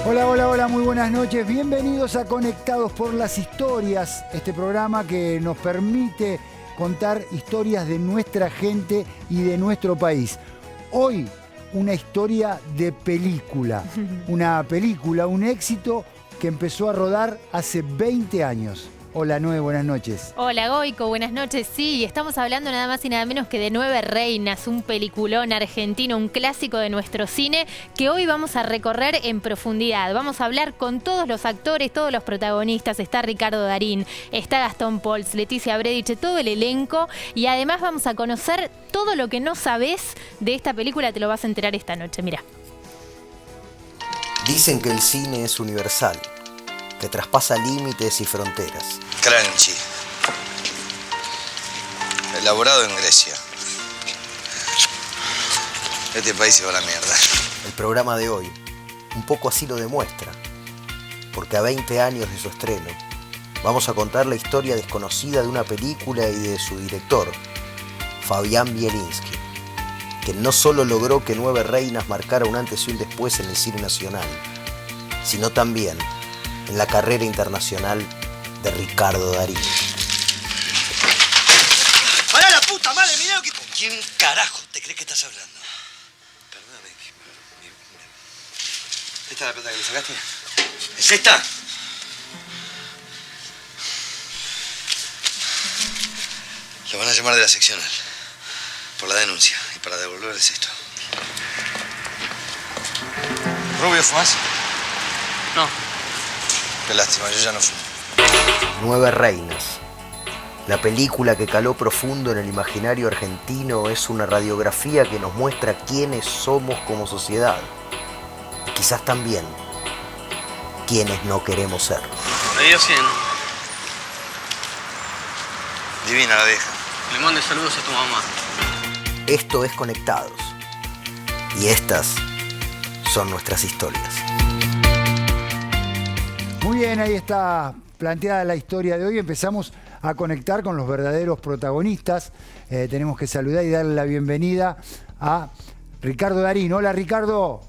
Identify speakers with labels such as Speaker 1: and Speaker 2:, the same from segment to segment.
Speaker 1: Hola, hola, hola, muy buenas noches. Bienvenidos a Conectados por las Historias, este programa que nos permite contar historias de nuestra gente y de nuestro país. Hoy, una historia de película. Una película, un éxito que empezó a rodar hace 20 años. Hola, Noé, buenas noches.
Speaker 2: Hola, Goico, buenas noches. Sí, estamos hablando nada más y nada menos que de Nueve Reinas, un peliculón argentino, un clásico de nuestro cine que hoy vamos a recorrer en profundidad. Vamos a hablar con todos los actores, todos los protagonistas. Está Ricardo Darín, está Gastón Pauls, Leticia Brediche, todo el elenco. Y además vamos a conocer todo lo que no sabés de esta película, te lo vas a enterar esta noche, mira.
Speaker 3: Dicen que el cine es universal, que traspasa límites y fronteras.
Speaker 4: Crunchy. Elaborado en Grecia. Este país se va a la mierda.
Speaker 3: El programa de hoy, un poco así lo demuestra, porque a 20 años de su estreno, vamos a contar la historia desconocida de una película y de su director, Fabián Bielinski, que no solo logró que Nueve Reinas marcara un antes y un después en el cine nacional, sino también en la carrera internacional de Ricardo Darín.
Speaker 4: ¡Pará la puta madre! Mirá lo que... ¿Con quién carajo te crees que estás hablando? Perdóname. ¿Esta es la plata que le sacaste? ¿Es esta? Lo van a llamar de la seccional. Por la denuncia. Y para devolverles esto. ¿Rubio fumás?
Speaker 5: No.
Speaker 4: Qué lástima, yo ya no fumo.
Speaker 3: Nueve Reinas. La película que caló profundo en el imaginario argentino es una radiografía que nos muestra quiénes somos como sociedad. Y quizás también quiénes no queremos ser.
Speaker 5: Medio 100.
Speaker 4: Divina la vieja.
Speaker 5: Le mande saludos a tu mamá.
Speaker 3: Esto es Conectados. Y estas son nuestras historias.
Speaker 1: Muy bien, ahí está planteada la historia de hoy. Empezamos a conectar con los verdaderos protagonistas. Tenemos que saludar y darle la bienvenida a Ricardo Darín. Hola, Ricardo.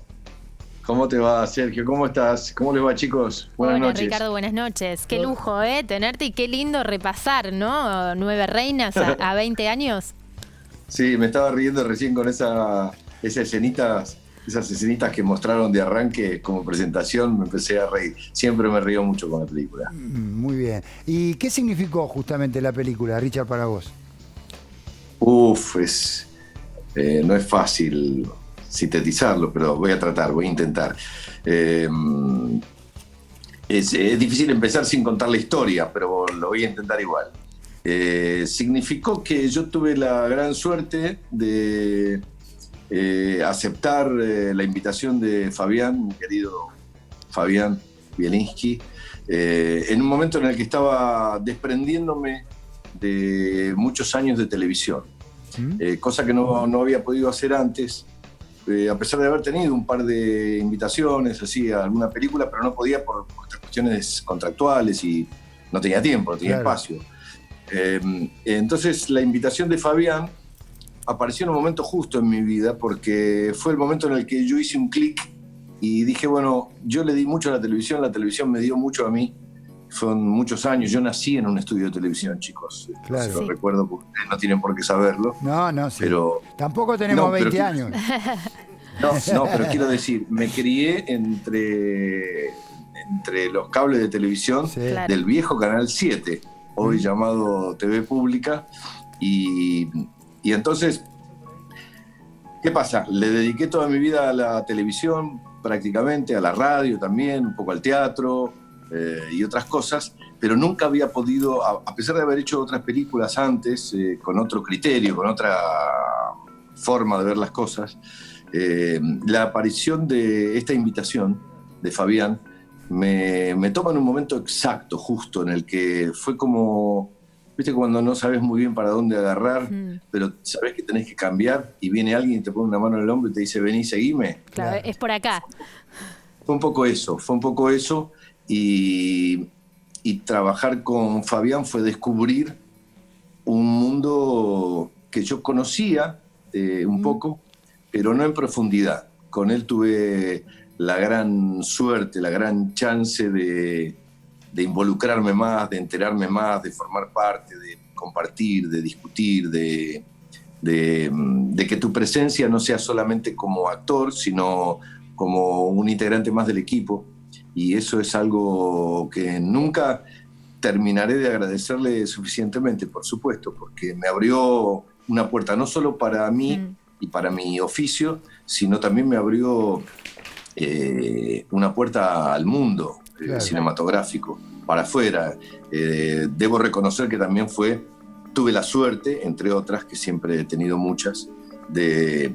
Speaker 6: ¿Cómo te va, Sergio? ¿Cómo estás? ¿Cómo les va, chicos? Buenas noches.
Speaker 2: Ricardo, buenas noches. Qué lujo, tenerte y qué lindo repasar, ¿no? Nueve Reinas a 20 años.
Speaker 6: Sí, me estaba riendo recién con esas escenitas que mostraron de arranque como presentación, me empecé a reír. Siempre me río mucho con la película.
Speaker 1: Muy bien. ¿Y qué significó justamente la película, Richard, para vos?
Speaker 6: No es fácil sintetizarlo, pero voy a intentar. Es difícil empezar sin contar la historia, pero lo voy a intentar igual. Significó que yo tuve la gran suerte de aceptar la invitación de Fabián, mi querido Fabián Bielinski, en un momento en el que estaba desprendiéndome de muchos años de televisión, cosa que no había podido hacer antes, a pesar de haber tenido un par de invitaciones así a alguna película, pero no podía por cuestiones contractuales y no tenía tiempo, no tenía espacio. Entonces la invitación de Fabián apareció en un momento justo en mi vida, porque fue el momento en el que yo hice un clic y dije, bueno, yo le di mucho a la televisión me dio mucho a mí, fueron muchos años, yo nací en un estudio de televisión, chicos,
Speaker 1: Claro.
Speaker 6: lo recuerdo porque ustedes no tienen por qué saberlo.
Speaker 1: No, sí.
Speaker 6: Pero
Speaker 1: tampoco tenemos 20 años.
Speaker 6: No, pero quiero decir, me crié entre los cables de televisión del viejo Canal 7, hoy llamado TV Pública, y entonces, ¿qué pasa? Le dediqué toda mi vida a la televisión, prácticamente, a la radio también, un poco al teatro y otras cosas, pero nunca había podido, a pesar de haber hecho otras películas antes, con otro criterio, con otra forma de ver las cosas, la aparición de esta invitación de Fabián me toma en un momento exacto, justo, en el que fue como... ¿Viste cuando no sabes muy bien para dónde agarrar, pero sabes que tenés que cambiar y viene alguien y te pone una mano en el hombro y te dice, vení, seguime?
Speaker 2: Claro, es por acá.
Speaker 6: Fue un poco eso. Y trabajar con Fabián fue descubrir un mundo que yo conocía un poco, pero no en profundidad. Con él tuve la gran suerte, la gran chance de involucrarme más, de enterarme más, de formar parte, de compartir, de discutir, de que tu presencia no sea solamente como actor, sino como un integrante más del equipo. Y eso es algo que nunca terminaré de agradecerle suficientemente, por supuesto, porque me abrió una puerta no solo para mí y para mi oficio, sino también me abrió una puerta al mundo cinematográfico, para afuera. Debo reconocer que también tuve la suerte, entre otras, que siempre he tenido muchas, de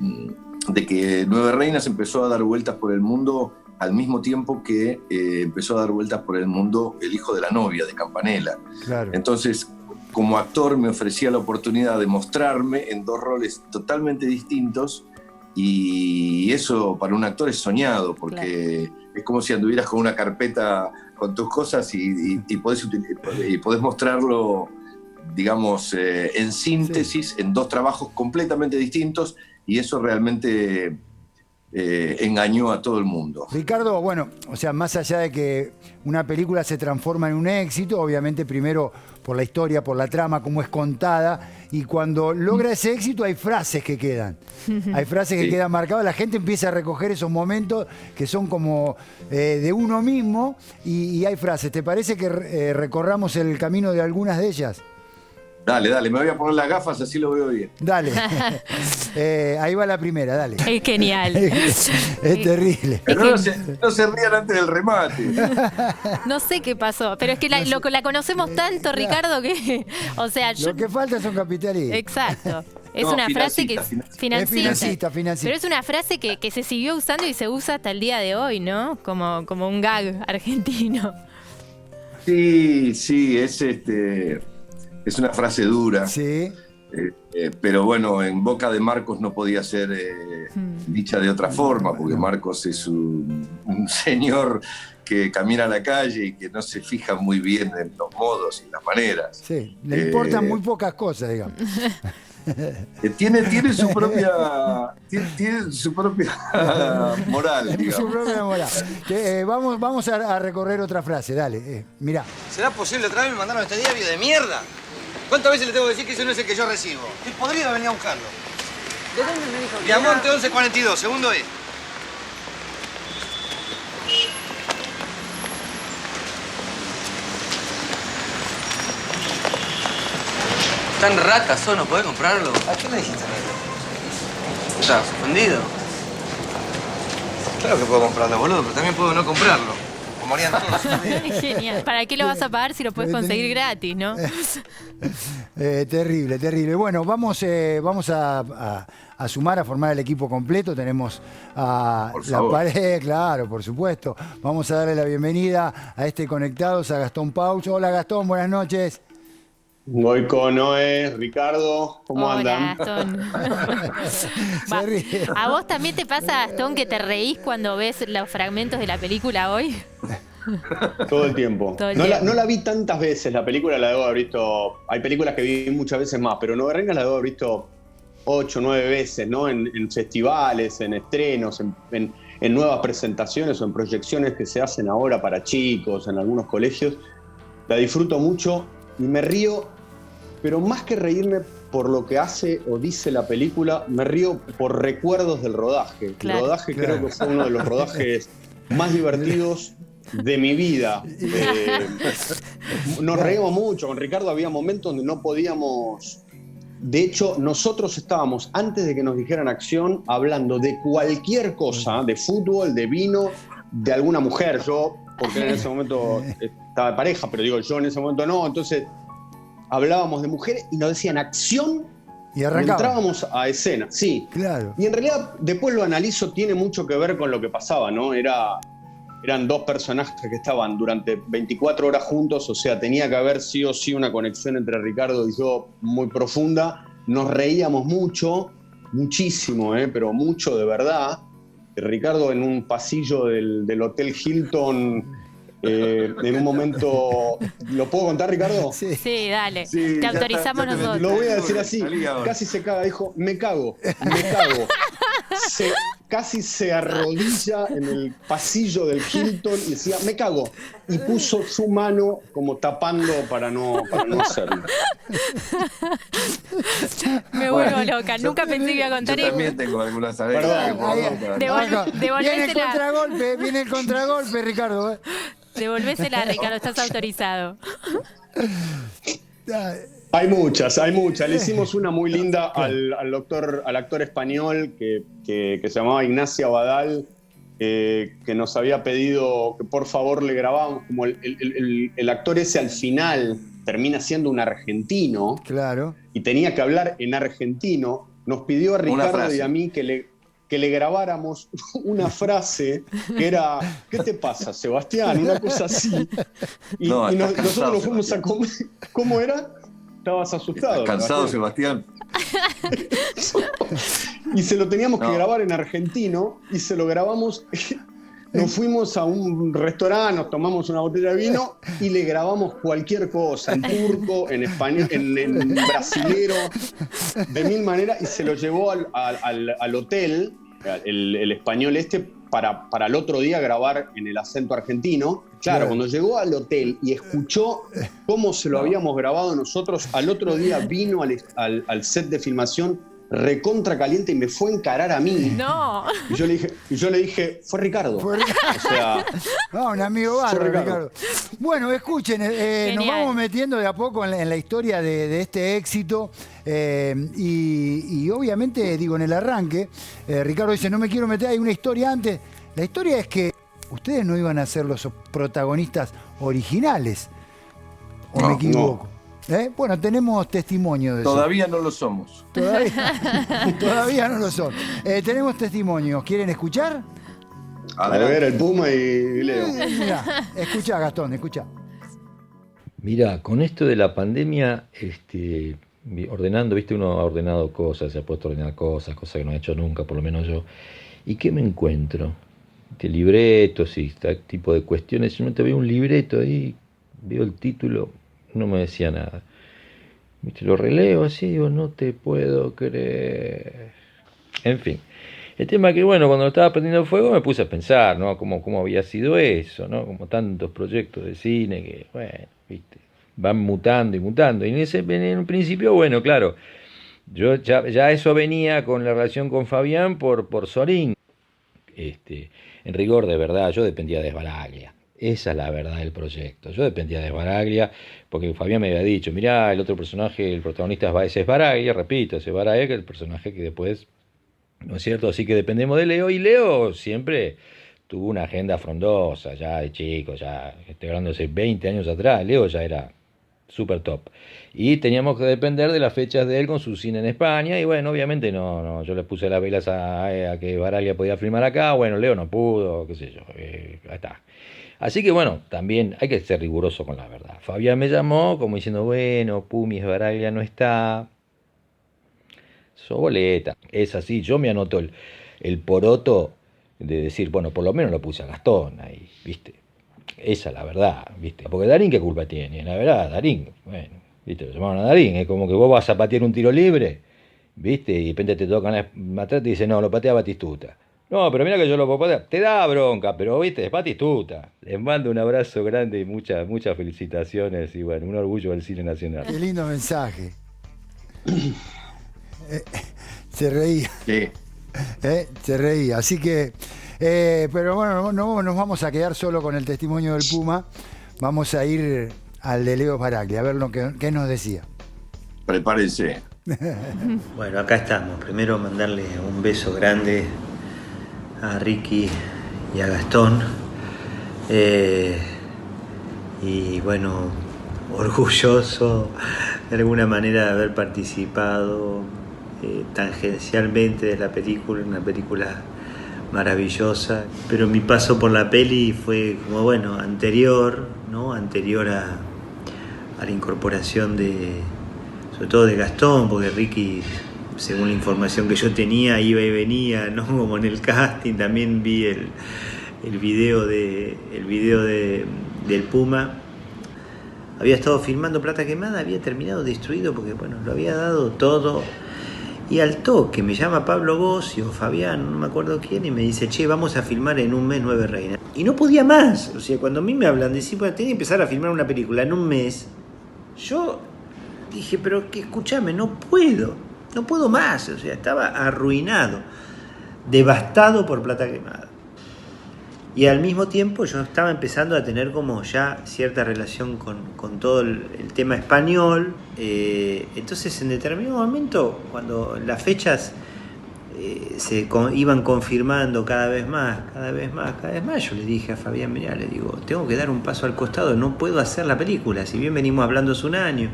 Speaker 6: que Nueve Reinas empezó a dar vueltas por el mundo al mismo tiempo que empezó a dar vueltas por el mundo El hijo de la novia, de Campanella. Claro. Entonces, como actor me ofrecía la oportunidad de mostrarme en dos roles totalmente distintos, y eso para un actor es soñado, porque es como si anduvieras con una carpeta con tus cosas y podés mostrarlo, digamos, en síntesis, en dos trabajos completamente distintos, y eso realmente engañó a todo el mundo.
Speaker 1: Ricardo, bueno, o sea, más allá de que una película se transforma en un éxito, obviamente primero por la historia, por la trama, cómo es contada, y cuando logra ese éxito hay frases que quedan. Hay frases que quedan marcadas, la gente empieza a recoger esos momentos que son como de uno mismo, y hay frases. ¿Te parece que recorramos el camino de algunas de ellas?
Speaker 6: Dale, me voy a poner las gafas, así lo veo bien.
Speaker 1: Dale. Ahí va la primera, dale.
Speaker 2: Es genial.
Speaker 1: Es terrible.
Speaker 6: Pero no se rían antes del remate.
Speaker 2: No sé qué pasó, pero es que la conocemos tanto, Ricardo, que... O sea,
Speaker 1: lo que falta son capitalistas.
Speaker 2: Exacto. Es una frase que...
Speaker 1: Financista.
Speaker 2: Pero es una frase que se siguió usando y se usa hasta el día de hoy, ¿no? Como un gag argentino.
Speaker 6: Sí, es una frase dura.
Speaker 1: Sí.
Speaker 6: Pero bueno, en boca de Marcos no podía ser dicha de otra forma, porque Marcos es un señor que camina a la calle y que no se fija muy bien en los modos y las maneras.
Speaker 1: Sí, le importan muy pocas cosas, digamos.
Speaker 6: Tiene su propia moral, digamos.
Speaker 1: Su propia moral. Vamos a recorrer otra frase, dale. Mirá.
Speaker 4: ¿Será posible otra vez me mandaron este diario de mierda? ¿Cuántas veces le tengo que decir que ese no es el que yo recibo? Estoy podrido de venir a buscarlo.
Speaker 7: ¿De dónde me dijo que
Speaker 4: Diamante 1142, segundo E.
Speaker 5: Tan ratas son, ¿no podés comprarlo?
Speaker 4: ¿A qué le dijiste?
Speaker 5: ¿Estás ofendido?
Speaker 4: Claro que puedo comprarlo, boludo, pero también puedo no comprarlo. Como harían todos.
Speaker 2: Genial. ¿Para qué lo vas a pagar si lo puedes conseguir gratis, no?
Speaker 1: Terrible. Bueno, vamos a sumar, a formar el equipo completo. Tenemos a la pared, claro, por supuesto. Vamos a darle la bienvenida a Conectados a Gastón Pauch. Hola Gastón, buenas noches.
Speaker 8: Voy con Noé, Ricardo, ¿cómo andan?
Speaker 2: Gastón. ¿A vos también te pasa, Gastón, que te reís cuando ves los fragmentos de la película hoy?
Speaker 8: Todo el tiempo. No la vi tantas veces, la película la debo haber visto, hay películas que vi muchas veces más, pero Nueve Reinas la debo haber visto 8 o 9 veces, ¿no? En festivales, en estrenos, en nuevas presentaciones o en proyecciones que se hacen ahora para chicos, en algunos colegios. La disfruto mucho y me río, pero más que reírme por lo que hace o dice la película, me río por recuerdos del rodaje.
Speaker 2: Claro,
Speaker 8: el rodaje creo que fue uno de los rodajes más divertidos de mi vida. Nos reímos mucho. Con Ricardo había momentos donde no podíamos... De hecho, nosotros estábamos, antes de que nos dijeran acción, hablando de cualquier cosa, de fútbol, de vino, de alguna mujer. Yo, porque en ese momento estaba de pareja, pero digo, yo en ese momento no. Entonces, hablábamos de mujeres y nos decían acción y entrábamos a escena. Sí,
Speaker 1: claro.
Speaker 8: Y en realidad, después lo analizo, tiene mucho que ver con lo que pasaba, ¿no? Eran dos personajes que estaban durante 24 horas juntos, o sea, tenía que haber sí o sí una conexión entre Ricardo y yo muy profunda. Nos reíamos mucho, muchísimo, pero mucho de verdad. Ricardo en un pasillo del Hotel Hilton, en un momento... ¿Lo puedo contar, Ricardo?
Speaker 2: Sí, dale. Sí, te autorizamos nosotros.
Speaker 8: Lo voy a decir así, casi se caga, dijo, me cago. casi se arrodilla en el pasillo del Hilton y decía, me cago. Y puso su mano como tapando para no hacerlo.
Speaker 2: Me vuelvo loca. Nunca pensé que iba a contar
Speaker 6: Yo también tengo algunas anécdotas.
Speaker 1: Viene el contragolpe, Ricardo.
Speaker 2: Devolvésela, Ricardo, estás autorizado.
Speaker 8: Hay muchas. Le hicimos una muy linda al actor español que se llamaba Ignacio Abadal, que nos había pedido que por favor le grabábamos, como el actor ese al final termina siendo un argentino.
Speaker 1: Claro.
Speaker 8: Y tenía que hablar en argentino. Nos pidió a Ricardo y a mí que le grabáramos una frase que era, ¿qué te pasa, Sebastián? Una cosa así. Y nosotros nos fuimos a comer. ¿Cómo era? Estabas asustado.
Speaker 6: ¿Estás cansado, Sebastián?
Speaker 8: Y se lo teníamos que grabar en argentino y se lo grabamos. Nos fuimos a un restaurante, nos tomamos una botella de vino y le grabamos cualquier cosa, en turco, en español, en brasilero, de mil maneras, y se lo llevó al hotel, el español para el otro día grabar en el acento argentino. Claro, cuando llegó al hotel y escuchó cómo se lo habíamos grabado nosotros, al otro día vino al set de filmación recontra caliente y me fue a encarar a mí.
Speaker 2: No.
Speaker 8: Y yo le dije, fue Ricardo. O sea,
Speaker 1: no, un amigo bárbaro, Ricardo. Bueno, escuchen, nos vamos metiendo de a poco en la historia de este éxito. Y obviamente, digo, en el arranque, Ricardo dice, no me quiero meter, hay una historia antes. La historia es que ustedes no iban a ser los protagonistas originales. ¿O me equivoco? Bueno, tenemos testimonio de eso.
Speaker 6: Todavía no lo somos.
Speaker 1: Todavía no lo son. Tenemos testimonios. ¿Quieren escuchar?
Speaker 8: A ver, el Puma y Leo.
Speaker 1: Mirá, escuchá, Gastón, escuchá.
Speaker 9: Mirá, con esto de la pandemia, ordenando, viste, uno ha ordenado cosas, se ha puesto a ordenar cosas que no ha hecho nunca, por lo menos yo. ¿Y qué me encuentro? Libretos y este tipo de cuestiones. Yo te veo un libreto ahí, veo el título, no me decía nada. Lo releo así, digo, no te puedo creer. En fin, el tema es que, bueno, cuando lo estaba prendiendo fuego me puse a pensar, ¿no? Cómo había sido eso, ¿no? Como tantos proyectos de cine que, bueno, viste, van mutando y mutando. Y en un principio, bueno, claro, yo ya eso venía con la relación con Fabián por Sorín. En rigor, de verdad, yo dependía de Sbaraglia. Esa es la verdad del proyecto. Yo dependía de Sbaraglia, porque Fabián me había dicho, mirá, el otro personaje, el protagonista es Sbaraglia, repito, es Sbaraglia, que es el personaje que después, ¿no es cierto? Así que dependemos de Leo, y Leo siempre tuvo una agenda frondosa, ya de chico, ya estoy hablando de hace 20 años atrás, Leo ya era súper top. Y teníamos que depender de las fechas de él con su cine en España, y bueno, obviamente no, yo le puse las velas a que Sbaraglia podía filmar acá, bueno, Leo no pudo, qué sé yo, ahí está. Así que bueno, también hay que ser riguroso con la verdad. Fabián me llamó como diciendo, bueno, Pumi, Sbaraglia no está, soboleta, es así, yo me anoto el poroto de decir, bueno, por lo menos lo puse a Gastón ahí, ¿viste? Esa es la verdad, ¿viste? Porque Darín, ¿qué culpa tiene? La verdad, Darín, bueno, ¿viste? Lo llamaron a Darín, es como que vos vas a patear un tiro libre, ¿viste? Y de repente te tocan atrás y te dicen, no, lo patea Batistuta. No, pero mira que yo lo puedo patear. Te da bronca, pero, ¿viste? Es Batistuta. Les mando un abrazo grande y muchas felicitaciones y, bueno, un orgullo del cine nacional.
Speaker 1: Qué lindo mensaje. Se reía.
Speaker 6: Sí.
Speaker 1: Se reía, así que... pero bueno, no nos vamos a quedar solo con el testimonio del Puma. Vamos a ir al de Leo Sbaraglia, a ver lo que nos decía.
Speaker 6: Prepárense.
Speaker 10: Bueno, acá estamos. Primero mandarle un beso grande a Ricky y a Gastón. Y bueno, orgulloso de alguna manera de haber participado tangencialmente de la película, una película maravillosa, pero mi paso por la peli fue como, bueno, anterior a la incorporación sobre todo de Gastón, porque Ricky, según la información que yo tenía, iba y venía, ¿no? Como en el casting. También vi el video del Puma. Había estado filmando Plata Quemada, había terminado destruido porque, bueno, lo había dado todo. Y al toque me llama Pablo Bossi o Fabián, no me acuerdo quién, y me dice, che, vamos a filmar en un mes 9 Reinas. Y no podía más. O sea, cuando a mí me hablan de decir, bueno, tenés que empezar a filmar una película en un mes, yo dije, pero que escúchame, no puedo más. O sea, estaba arruinado, devastado por plata quemada. Y al mismo tiempo yo estaba empezando a tener como ya cierta relación con todo el tema español. Entonces en determinado momento, cuando las fechas iban confirmando cada vez más, yo le dije a Fabián, mirá, le digo, tengo que dar un paso al costado, no puedo hacer la película. Si bien venimos hablando hace un año,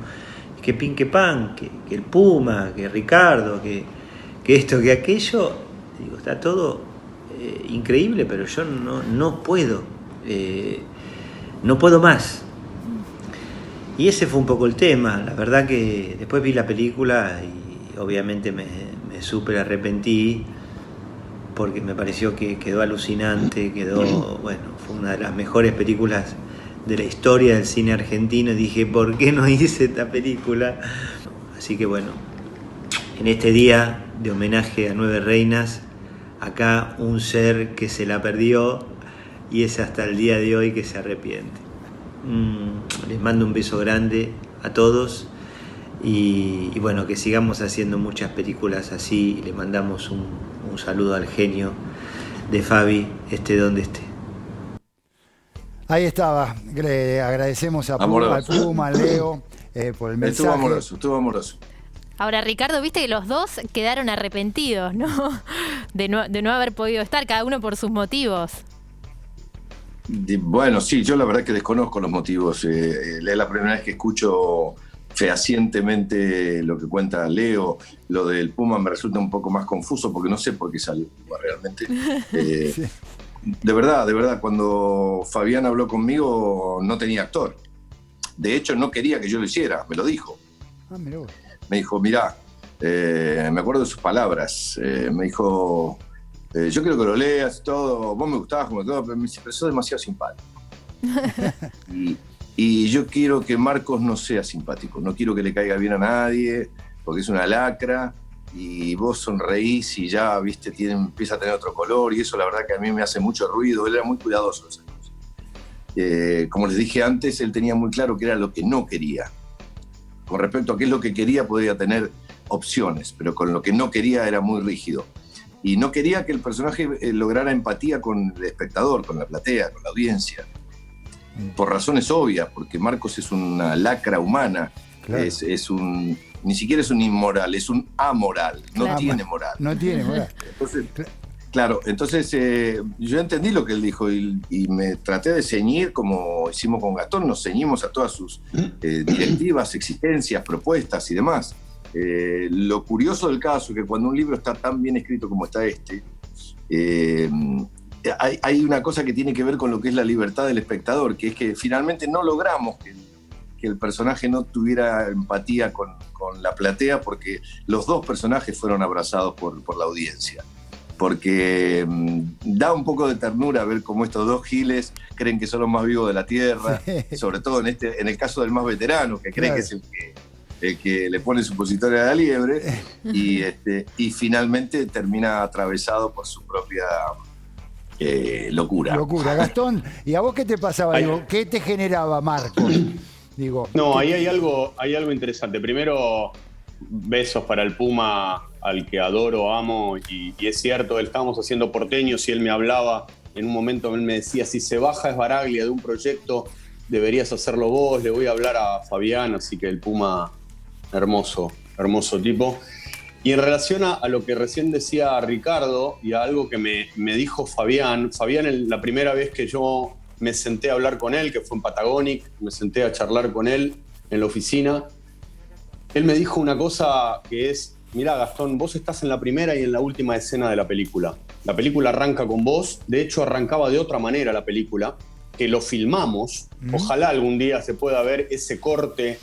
Speaker 10: que Pin que Pan, que el Puma, que Ricardo, que esto, que aquello, digo, está todo... increíble, pero yo no puedo más. Y ese fue un poco el tema. La verdad que después vi la película y obviamente me súper arrepentí porque me pareció que quedó alucinante, fue una de las mejores películas de la historia del cine argentino. Dije, ¿por qué no hice esta película? Así que bueno, en este día de homenaje a 9 Reinas, acá un ser que se la perdió y es hasta el día de hoy que se arrepiente. Les mando un beso grande a todos y bueno, que sigamos haciendo muchas películas así. Le mandamos un saludo al genio de Fabi, esté donde esté.
Speaker 1: Ahí estaba. Agradecemos a al Puma, al Leo, por el mensaje.
Speaker 6: Estuvo amoroso.
Speaker 2: Ahora, Ricardo, viste que los dos quedaron arrepentidos, ¿no? De no haber podido estar, cada uno por sus motivos.
Speaker 6: Bueno, sí, yo la verdad que desconozco los motivos. Es la primera vez que escucho fehacientemente lo que cuenta Leo. Lo del Puma me resulta un poco más confuso porque no sé por qué salió Puma realmente. Sí. De verdad, cuando Fabián habló conmigo no tenía actor. De hecho, no quería que yo lo hiciera, me lo dijo.
Speaker 1: Mirá.
Speaker 6: Me dijo, mirá, me acuerdo de sus palabras, me dijo, yo quiero que lo leas y todo, vos me gustabas como todo, pero me dice, pero sos demasiado simpático. y yo quiero que Marcos no sea simpático, no quiero que le caiga bien a nadie, porque es una lacra, y vos sonreís y ya, viste, empieza a tener otro color, y eso la verdad que a mí me hace mucho ruido. Él era muy cuidadoso de esas cosas. Como les dije antes, él tenía muy claro qué era lo que no quería. Con respecto a qué es lo que quería, podría tener opciones, pero con lo que no quería era muy rígido. Y no quería que el personaje lograra empatía con el espectador, con la platea, con la audiencia. Por razones obvias, porque Marcos es una lacra humana, claro. Ni siquiera es un inmoral, es un amoral, no tiene moral.
Speaker 1: No tiene moral.
Speaker 6: Entonces yo entendí lo que él dijo y me traté de ceñir, como hicimos con Gastón, nos ceñimos a todas sus directivas, exigencias, propuestas y demás. Lo curioso del caso es que cuando un libro está tan bien escrito como está hay una cosa que tiene que ver con lo que es la libertad del espectador, que es que finalmente no logramos que el personaje no tuviera empatía con la platea, porque los dos personajes fueron abrazados por la audiencia. Porque da un poco de ternura ver cómo estos dos giles creen que son los más vivos de la tierra, sobre todo en el caso del más veterano, que cree que es el que le pone supositoria a la liebre, y finalmente termina atravesado por su propia locura.
Speaker 1: Gastón, ¿y a vos qué te pasaba? ¿Qué te generaba Marcos?
Speaker 8: Ahí hay algo interesante. Primero, besos para el Puma, al que adoro, amo, y es cierto, estábamos haciendo Porteños y él me hablaba, en un momento él me decía, si se baja Esbaraglia de un proyecto, deberías hacerlo vos, le voy a hablar a Fabián, así que el Puma, hermoso tipo. Y en relación a lo que recién decía Ricardo y a algo que me dijo Fabián, la primera vez que yo me senté a hablar con él, que fue en Patagonic, me senté a charlar con él en la oficina, él me dijo una cosa que es, mirá Gastón, vos estás en la primera y en la última escena de la película. La película arranca con vos, de hecho arrancaba de otra manera la película, que lo filmamos, ojalá algún día se pueda ver ese corte,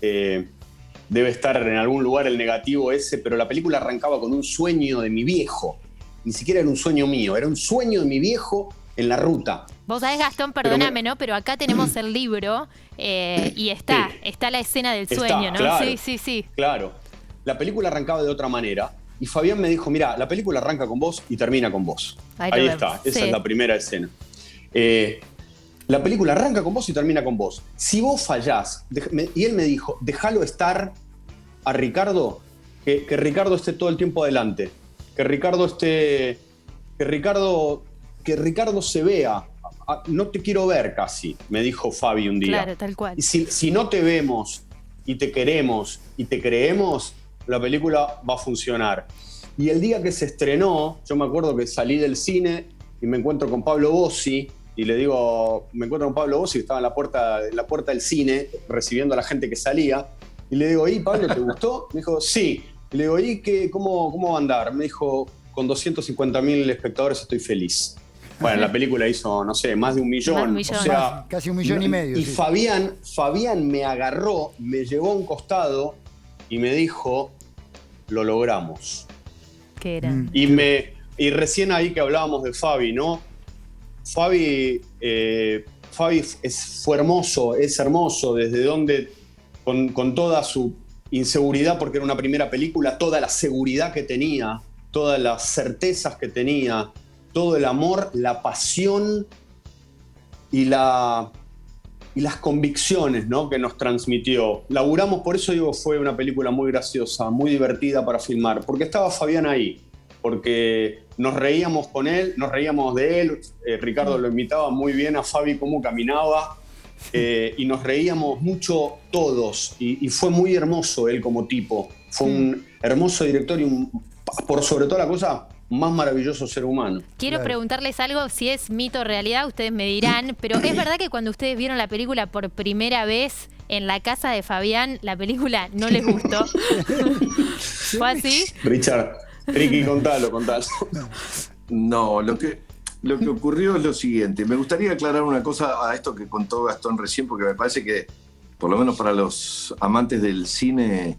Speaker 8: debe estar en algún lugar el negativo ese, pero la película arrancaba con un sueño de mi viejo, ni siquiera era un sueño mío, era un sueño de mi viejo en la ruta.
Speaker 2: Vos sabés, Gastón, perdóname, ¿no? Pero acá tenemos el libro y está la escena del sueño, ¿no?
Speaker 8: Claro,
Speaker 2: sí.
Speaker 8: Claro. la película arrancaba de otra manera. Y Fabián me dijo, mira, la película arranca con vos y termina con vos. Ahí está, esa es la primera escena. La película arranca con vos y termina con vos. Si vos fallás, y él me dijo, déjalo estar a Ricardo, que Ricardo esté todo el tiempo adelante. Que Ricardo se vea. No te quiero ver casi, me dijo Fabi un día.
Speaker 2: Claro, tal cual.
Speaker 8: Y si no te vemos y te queremos y te creemos, la película va a funcionar. Y el día que se estrenó, yo me acuerdo que salí del cine y me encuentro con Pablo Bossi, y le digo, me encuentro con Pablo Bossi, que estaba en la puerta del cine recibiendo a la gente que salía, y le digo, ¿y Pablo, te gustó? Me dijo, sí. Y le digo, ¿y cómo va a andar? Me dijo, con 250.000 espectadores estoy feliz. Bueno, la película hizo, no sé, más de 1 millón.
Speaker 2: Más de 1 millón.
Speaker 8: O sea,
Speaker 1: casi 1,5 millones.
Speaker 8: Y sí. Fabián me agarró, me llevó a un costado y me dijo, lo logramos.
Speaker 2: ¿Qué era?
Speaker 8: Y recién ahí que hablábamos de Fabi, ¿no? Fabi fue hermoso, es hermoso, desde donde, con toda su inseguridad, porque era una primera película, toda la seguridad que tenía, todas las certezas que tenía, todo el amor, la pasión y las convicciones, ¿no?, que nos transmitió. Laburamos, por eso digo, fue una película muy graciosa, muy divertida para filmar, porque estaba Fabián ahí, porque nos reíamos con él, nos reíamos de él, Ricardo lo imitaba muy bien a Fabi cómo caminaba, y nos reíamos mucho todos, y fue muy hermoso él como tipo, fue un hermoso director y por sobre toda la cosa, más maravilloso ser humano.
Speaker 2: Quiero preguntarles algo, si es mito o realidad, ustedes me dirán, pero ¿es verdad que cuando ustedes vieron la película por primera vez en la casa de Fabián, la película no les gustó? ¿Fue así?
Speaker 8: Richard, Ricky, contalo.
Speaker 6: No, lo que ocurrió es lo siguiente. Me gustaría aclarar una cosa a esto que contó Gastón recién, porque me parece que, por lo menos para los amantes del cine,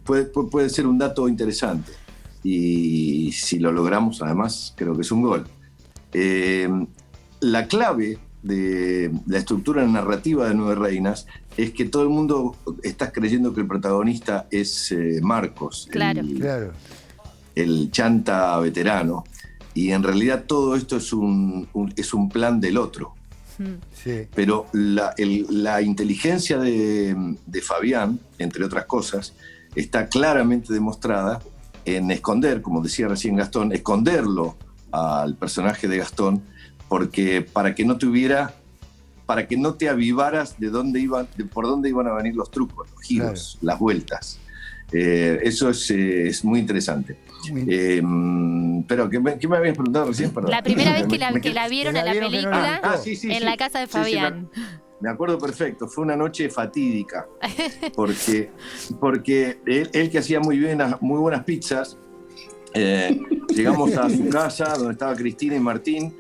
Speaker 6: puede ser un dato interesante. Y si lo logramos, además, creo que es un gol. La clave de la estructura narrativa de Nueve Reinas es que todo el mundo está creyendo que el protagonista es Marcos, el chanta veterano, y en realidad todo esto es un plan del otro. Sí. Pero la inteligencia de Fabián, entre otras cosas, está claramente demostrada en esconder, como decía recién Gastón, esconderlo al personaje de Gastón, porque para que no te avivaras por dónde iban a venir los trucos, los giros, las vueltas. Eso es muy interesante. Pero, ¿qué me habías preguntado recién? Perdón.
Speaker 2: La primera vez que la vieron a la película en la casa de Fabián.
Speaker 6: Me acuerdo perfecto, fue una noche fatídica, porque él que hacía muy buenas pizzas, llegamos a su casa donde estaba Cristina y Martín,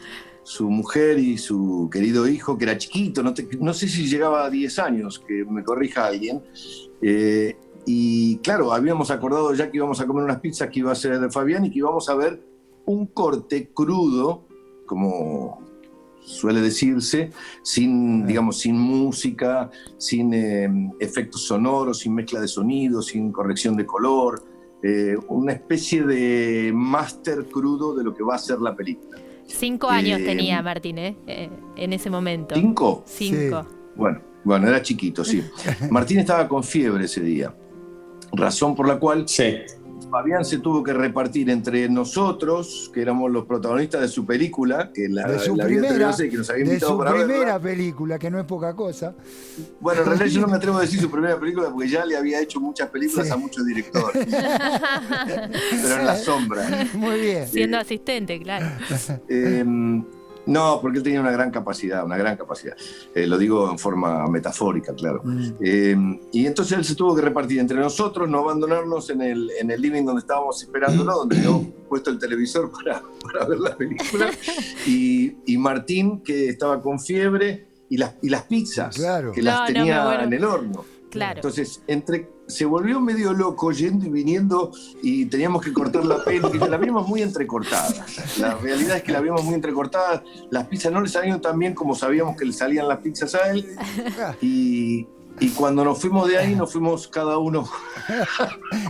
Speaker 6: su mujer y su querido hijo, que era chiquito, no sé si llegaba a 10 años, que me corrija alguien, y claro, habíamos acordado ya que íbamos a comer unas pizzas que iba a ser de Fabián y que íbamos a ver un corte crudo, como suele decirse, sin música, sin efectos sonoros, sin mezcla de sonidos, sin corrección de color, una especie de máster crudo de lo que va a ser la película.
Speaker 2: 5 años tenía Martín, en ese momento.
Speaker 6: ¿5?
Speaker 2: 5.
Speaker 6: Sí. Bueno, era chiquito, sí. Martín estaba con fiebre ese día, razón por la cual Fabián se tuvo que repartir entre nosotros, que éramos los protagonistas de su película, que la primera
Speaker 1: película, que no es poca cosa.
Speaker 6: Bueno, en realidad yo no me atrevo a decir su primera película porque ya le había hecho muchas películas a muchos directores. Pero en la sombra.
Speaker 1: Muy bien.
Speaker 2: Siendo asistente, claro.
Speaker 6: No, porque él tenía una gran capacidad. Lo digo en forma metafórica, claro. Y entonces él se tuvo que repartir entre nosotros, no abandonarnos en el living donde estábamos esperándolo, donde habíamos puesto el televisor para ver la película, y Martín, que estaba con fiebre, y las pizzas, que las tenía en el horno.
Speaker 2: Claro.
Speaker 6: Entonces, se volvió medio loco yendo y viniendo, y teníamos que cortar la peli, que la vimos muy entrecortada. La realidad es que la vimos muy entrecortada. Las pizzas no le salieron tan bien como sabíamos que le salían las pizzas a él, y Y cuando nos fuimos de ahí, nos fuimos cada uno.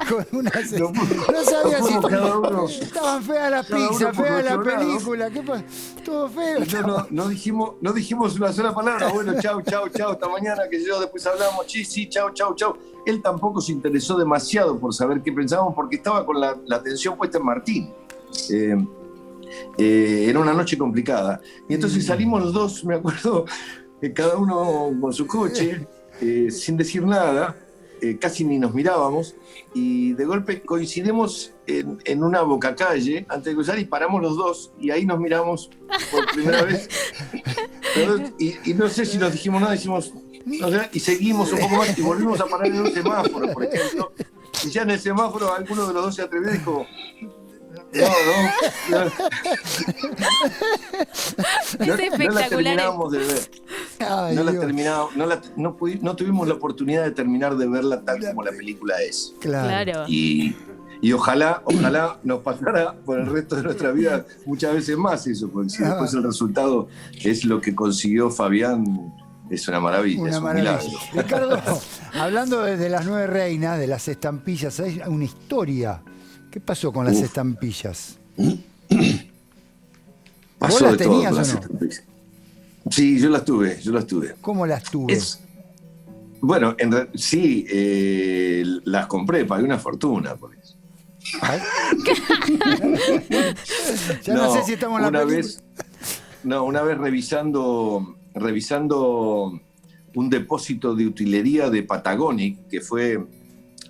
Speaker 1: Con una no sabía si estaban feas las pizzas, fea la película. ¿Qué pasa? Todo feo.
Speaker 6: No dijimos una sola palabra. Bueno, chau, hasta mañana, que yo después hablamos. Sí, chau. Él tampoco se interesó demasiado por saber qué pensábamos, porque estaba con la atención puesta en Martín. Era una noche complicada. Y entonces salimos los dos, me acuerdo, cada uno con su coche. Sin decir nada, casi ni nos mirábamos, y de golpe coincidimos en una bocacalle antes de cruzar y paramos los dos, y ahí nos miramos por primera vez. Y no sé si nos dijimos nada, y seguimos un poco más y volvimos a parar en un semáforo, por ejemplo, y ya en el semáforo alguno de los dos se atrevió y dijo: No la terminamos de ver.
Speaker 1: Ay,
Speaker 6: no la terminamos, no tuvimos la oportunidad de terminar de verla tal como la película es.
Speaker 2: Claro.
Speaker 6: Y ojalá nos pasara por el resto de nuestra vida muchas veces más eso, porque si después el resultado es lo que consiguió Fabián, es una maravilla, es un milagro.
Speaker 1: Ricardo, hablando de las 9 reinas, de las estampillas, hay una historia. ¿Qué pasó con las estampillas? ¿Vos las tenías o no?
Speaker 6: Sí, yo las tuve.
Speaker 1: ¿Cómo las tuve?
Speaker 6: Bueno, sí, las compré, pagué una fortuna por eso.
Speaker 1: Ya no sé si estamos en la película.
Speaker 6: Una vez revisando un depósito de utilería de Patagonic, que fue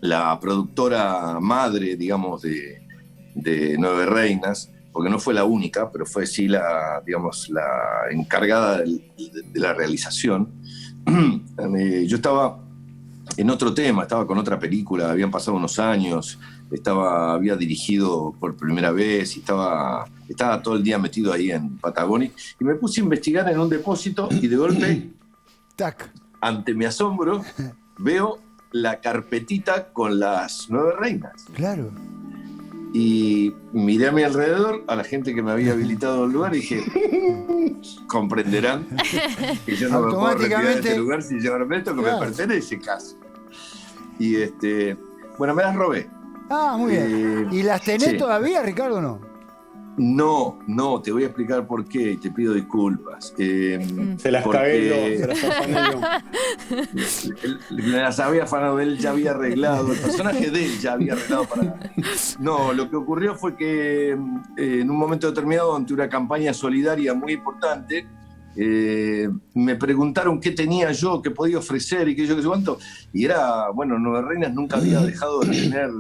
Speaker 6: la productora madre, digamos, de Nueve Reinas, porque no fue la única, pero fue sí la encargada de la realización. Yo estaba en otro tema, estaba con otra película, habían pasado unos años, había dirigido por primera vez y estaba todo el día metido ahí en Patagonia, y me puse a investigar en un depósito y de golpe,
Speaker 1: ¡tac!,
Speaker 6: ante mi asombro, veo la carpetita con las 9 reinas.
Speaker 1: Claro.
Speaker 6: Y miré a mi alrededor, a la gente que me había habilitado el lugar, y dije: comprenderán que yo no me puedo retirar de este lugar sin llevarme esto que me pertenece casi. Y bueno, me las robé.
Speaker 1: Ah, muy bien. ¿Y las tenés todavía, Ricardo, o no?
Speaker 6: No, te voy a explicar por qué y te pido disculpas.
Speaker 8: Se las cagué yo, se las afané yo.
Speaker 6: Me las había afanado, él ya había arreglado, el personaje de él ya había arreglado para... No, lo que ocurrió fue que en un momento determinado, ante una campaña solidaria muy importante, me preguntaron qué tenía yo, qué podía ofrecer y qué sé cuánto, y era, bueno, Nueve Reinas nunca había dejado de tener,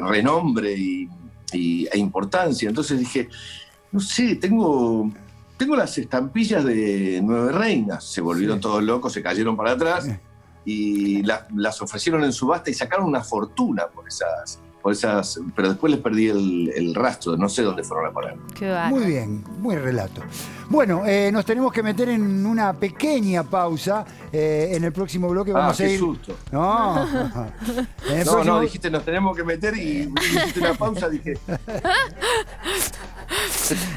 Speaker 6: renombre e importancia. Entonces dije, no sé, tengo las estampillas de Nueve Reinas. Se volvieron todos locos, se cayeron para atrás y las ofrecieron en subasta y sacaron una fortuna por esas, pero después les perdí el rastro, no sé dónde fueron a parar.
Speaker 1: Muy bien, muy relato. Bueno, nos tenemos que meter en una pequeña pausa. En el próximo bloque vamos a ir...
Speaker 6: Susto.
Speaker 1: No,
Speaker 6: no, dijiste nos tenemos que meter y hiciste una pausa, dije...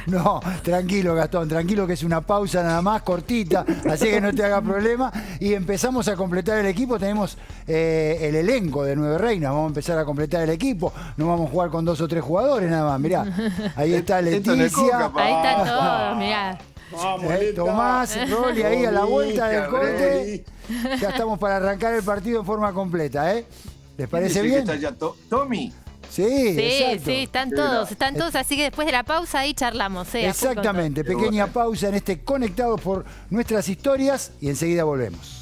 Speaker 1: No, tranquilo, Gastón, tranquilo, que es una pausa nada más, cortita, así que no te haga problema. Y empezamos a completar el equipo. Tenemos el elenco de Nueve Reinas. Vamos a empezar a completar el equipo. No vamos a jugar con 2 o 3 jugadores nada más. Mirá, ahí está Leticia.
Speaker 2: Ahí está todo, mirá.
Speaker 1: Tomás, Rolly ahí a la vuelta del corte. Ya estamos para arrancar el partido en forma completa, ¿eh? ¿Les parece bien?
Speaker 6: Está ya Tommy.
Speaker 1: Sí,
Speaker 2: están todos, así que después de la pausa ahí charlamos.
Speaker 1: Exactamente, pequeña pausa en este Conectados por Nuestras Historias y enseguida volvemos.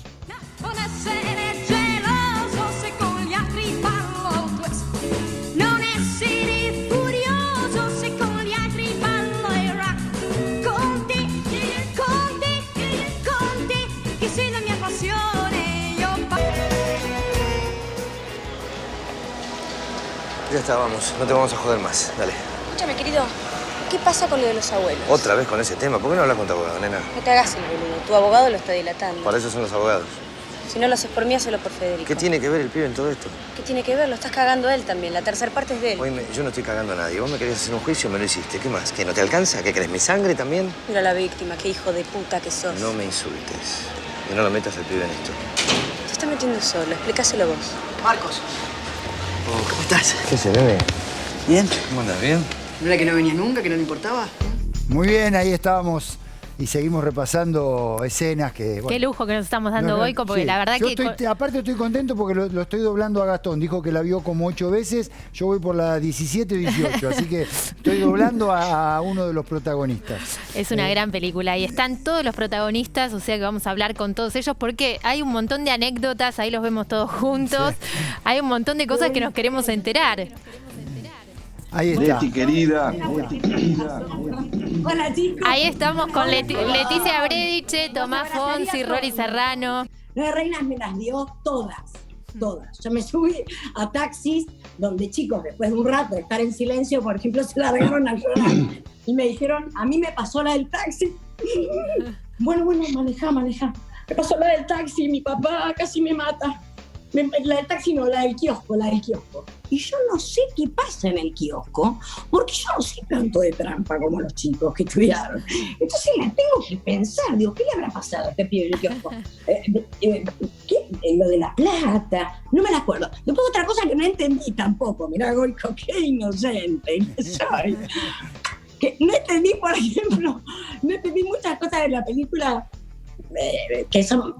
Speaker 3: Ya está, vamos. No te vamos a joder más. Dale.
Speaker 11: Escúchame, querido. ¿Qué pasa con lo de los abuelos?
Speaker 3: Otra vez con ese tema. ¿Por qué no hablas con tu abogado, nena?
Speaker 11: No te hagas el boludo. Tu abogado lo está dilatando.
Speaker 3: Para eso son los abogados.
Speaker 11: Si no lo haces por mí, hazlo por Federico.
Speaker 3: ¿Qué tiene que ver el pibe en todo esto?
Speaker 11: ¿Qué tiene que ver? Lo estás cagando a él también. La tercera parte es de él.
Speaker 3: Oíme, yo no estoy cagando a nadie. Vos me querías hacer un juicio, me lo hiciste. ¿Qué más? ¿Que no te alcanza? ¿Que querés mi sangre también?
Speaker 11: Mira la víctima. Qué hijo de puta que sos.
Speaker 3: No me insultes. Y no lo metas al pibe en esto.
Speaker 11: Se está metiendo solo, explícaselo vos.
Speaker 7: Marcos. ¿Cómo estás?
Speaker 3: ¿Qué se bebe?
Speaker 7: ¿Bien?
Speaker 3: ¿Cómo andas? ¿Bien?
Speaker 7: ¿No era que no venías nunca, que no le importaba?
Speaker 1: Muy bien, ahí estábamos y seguimos repasando escenas que... Bueno,
Speaker 2: qué lujo que nos estamos dando, Goico, porque
Speaker 1: sí.
Speaker 2: la verdad
Speaker 1: Aparte estoy contento porque lo estoy doblando a Gastón. Dijo que la vio como 8 veces, yo voy por la 17 o 18, así que estoy doblando a uno de los protagonistas.
Speaker 2: Es una gran película y están todos los protagonistas, o sea que vamos a hablar con todos ellos porque hay un montón de anécdotas, ahí los vemos todos juntos, sí. Hay un montón de cosas que nos queremos enterar.
Speaker 1: Ahí está.
Speaker 6: Leti, querida.
Speaker 12: Hola, chicos.
Speaker 2: Ahí estamos con Leticia Brediche, Tomás Fonsi, Rory Serrano.
Speaker 12: 9 reinas me las dio todas. Yo me subí a taxis donde chicos, después de un rato de estar en silencio, por ejemplo, se largaron a llorar y me dijeron, a mí me pasó la del taxi. Bueno, manejá. Me pasó la del taxi, mi papá casi me mata. La del taxi no, la del kiosco. Y yo no sé qué pasa en el kiosco, porque yo no soy tanto de trampa como los chicos que estudiaron. Entonces las tengo que pensar, digo, ¿qué le habrá pasado a este pibe en el kiosco? ¿Qué? Lo de la plata, no me la acuerdo. Después otra cosa que no entendí tampoco, mirá, Goico, qué inocente que soy. Que no entendí, por ejemplo, muchas cosas de la película que son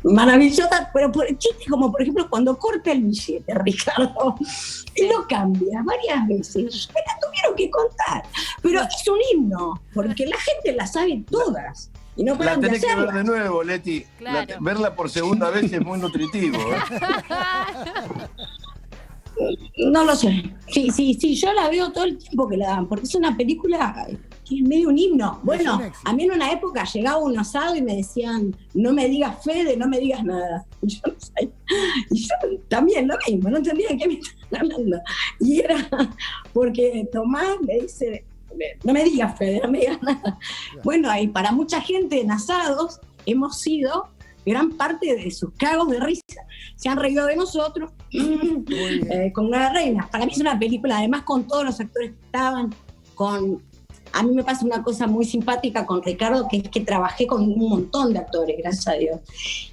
Speaker 12: maravillosas, pero por chistes como por ejemplo cuando corta el billete, Ricardo, y lo cambia varias veces, me la tuvieron que contar, pero es un himno, porque la gente la sabe todas. Y no
Speaker 6: la tenés
Speaker 12: que
Speaker 6: ver de nuevo, Leti.
Speaker 2: Claro.
Speaker 6: Verla por segunda vez es muy nutritivo.
Speaker 12: No lo sé. Sí, yo la veo todo el tiempo que la dan, porque es una película que es medio un himno. Bueno, a mí en una época llegaba un asado y me decían, no me digas Fede, no me digas nada. Y yo no sé. Y yo también lo mismo, no entendía de qué me estaban hablando. Y era porque Tomás me dice, no me digas Fede, no me digas nada. Bueno, y para mucha gente en asados hemos sido gran parte de sus cagos de risa. Se han reído de nosotros con 9 reinas. Para mí es una película, además con todos los actores que estaban, a mí me pasa una cosa muy simpática con Ricardo, que es que trabajé con un montón de actores, gracias a Dios.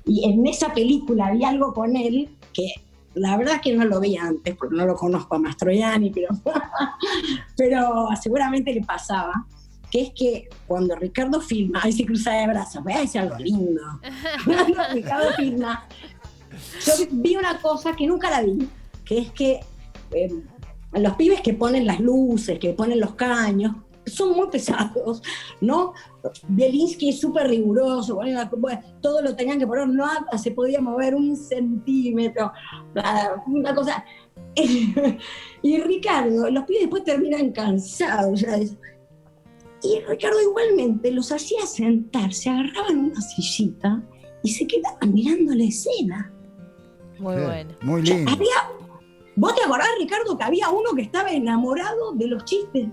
Speaker 12: Y en esa película había algo con él que la verdad es que no lo vi antes, porque no lo conozco a Mastroianni, pero seguramente le pasaba, que es que cuando Ricardo filma, ahí se cruza de brazos, voy a decir algo lindo. Cuando Ricardo filma, yo vi una cosa que nunca la vi, que es que los pibes que ponen las luces, que ponen los caños, son muy pesados, ¿no? Bielinski es súper riguroso, todo lo tenían que poner, no se podía mover 1 centímetro, una cosa. Y Ricardo, los pibes después terminan cansados ya de eso. Y Ricardo igualmente los hacía sentar, se agarraban una sillita y se quedaban mirando la escena.
Speaker 2: Muy bueno.
Speaker 1: Muy lindo.
Speaker 12: ¿Vos te acordás, Ricardo, que había uno que estaba enamorado de los chistes?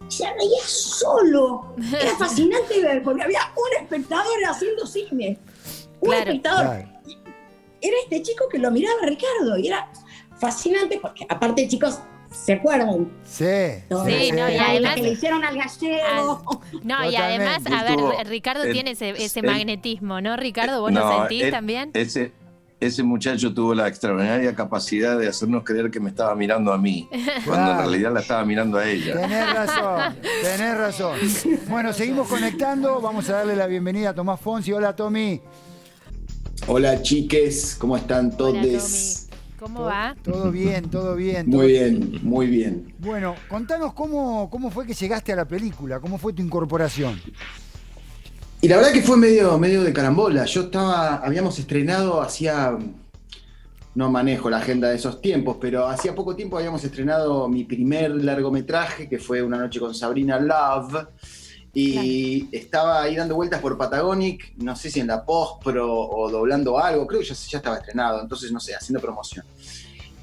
Speaker 12: Se reía solo. Era fascinante ver, porque había un espectador haciendo cine. Un espectador. Claro. Era este chico que lo miraba a Ricardo y era fascinante porque, aparte, chicos, ¿se acuerdan?
Speaker 1: Sí.
Speaker 2: Y además
Speaker 12: que le hicieron al gallego.
Speaker 2: No, y además, a ver, Ricardo tiene ese magnetismo, ¿no, Ricardo? ¿Vos lo sentís también?
Speaker 6: Ese muchacho tuvo la extraordinaria capacidad de hacernos creer que me estaba mirando a mí, cuando en realidad la estaba mirando a ella.
Speaker 1: Tenés razón. Bueno, seguimos conectando. Vamos a darle la bienvenida a Tomás Fonsi. Hola, Tommy.
Speaker 13: Hola, chiques. ¿Cómo están todos?
Speaker 2: Hola, Tommy. ¿Cómo va?
Speaker 1: Todo bien.
Speaker 13: Muy bien.
Speaker 1: Bueno, contanos cómo fue que llegaste a la película, cómo fue tu incorporación.
Speaker 13: Y la verdad que fue medio de carambola. Habíamos estrenado no manejo la agenda de esos tiempos, pero hacía poco tiempo habíamos estrenado mi primer largometraje, que fue Una noche con Sabrina Love, y estaba ahí dando vueltas por Patagonic, no sé si en la post-pro o doblando algo, creo que ya estaba estrenado, entonces no sé, haciendo promoción.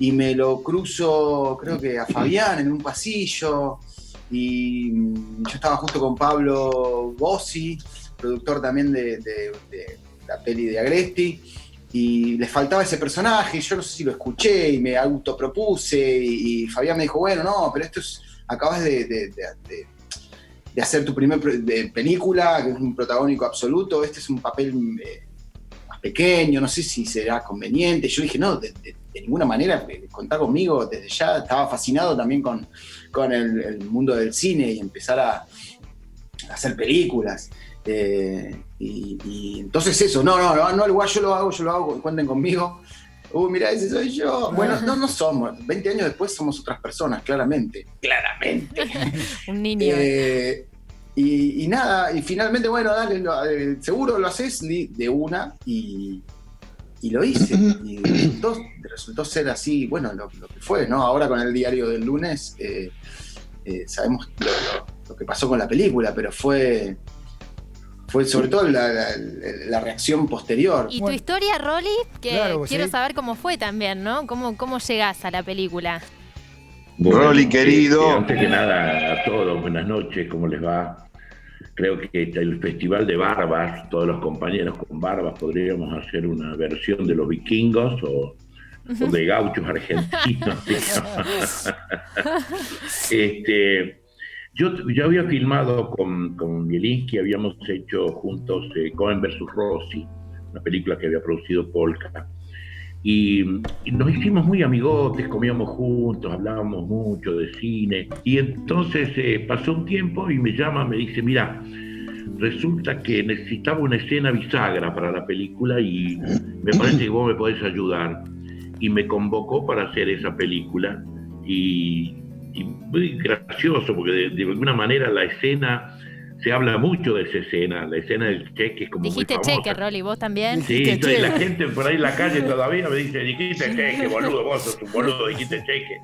Speaker 13: Y me lo cruzo, creo que a Fabián en un pasillo, y yo estaba justo con Pablo Bossi, productor también de la peli de Agresti, y les faltaba ese personaje, y yo no sé si lo escuché y me autopropuse, y Fabián me dijo, bueno, no, pero esto acabas de hacer tu primer película, que es un protagónico absoluto, este es un papel más pequeño, no sé si será conveniente. Yo dije, no, de ninguna manera, contá conmigo desde ya. Estaba fascinado también con el mundo del cine y empezar a hacer películas. Y entonces eso, no, igual yo lo hago, cuenten conmigo. Mirá, ese soy yo. Bueno, no somos. 20 años después somos otras personas, claramente.
Speaker 2: Un niño.
Speaker 13: Y nada, y finalmente, bueno, dale, seguro lo haces de una, y lo hice. Y resultó ser así, bueno, lo que fue, ¿no? Ahora con el diario del lunes sabemos lo que pasó con la película, pero fue sobre todo la reacción posterior.
Speaker 2: Y tu historia, Rolly, que claro, quiero saber cómo fue también, ¿no? ¿Cómo llegás a la película?
Speaker 14: Bueno,
Speaker 6: Rolly, querido.
Speaker 14: Antes que nada, a todos, buenas noches, ¿cómo les va? Creo que el Festival de Barbas, todos los compañeros con barbas, podríamos hacer una versión de los vikingos o de gauchos argentinos. Yo había filmado con Bielinski, habíamos hecho juntos Cohen vs. Rossi, una película que había producido Polka. Y nos hicimos muy amigotes, comíamos juntos, hablábamos mucho de cine. Y entonces pasó un tiempo y me llama, me dice, mira, resulta que necesitaba una escena bisagra para la película y me parece que vos me podés ayudar. Y me convocó para hacer esa película. Y muy gracioso, porque de alguna manera la escena, se habla mucho de esa escena, la escena del cheque es como
Speaker 2: dijiste
Speaker 14: muy famosa.
Speaker 2: Cheque, Rolly, ¿vos también?
Speaker 14: Sí, entonces la gente por ahí en la calle todavía me dice, dijiste cheque, boludo, vos sos un boludo, dijiste cheque.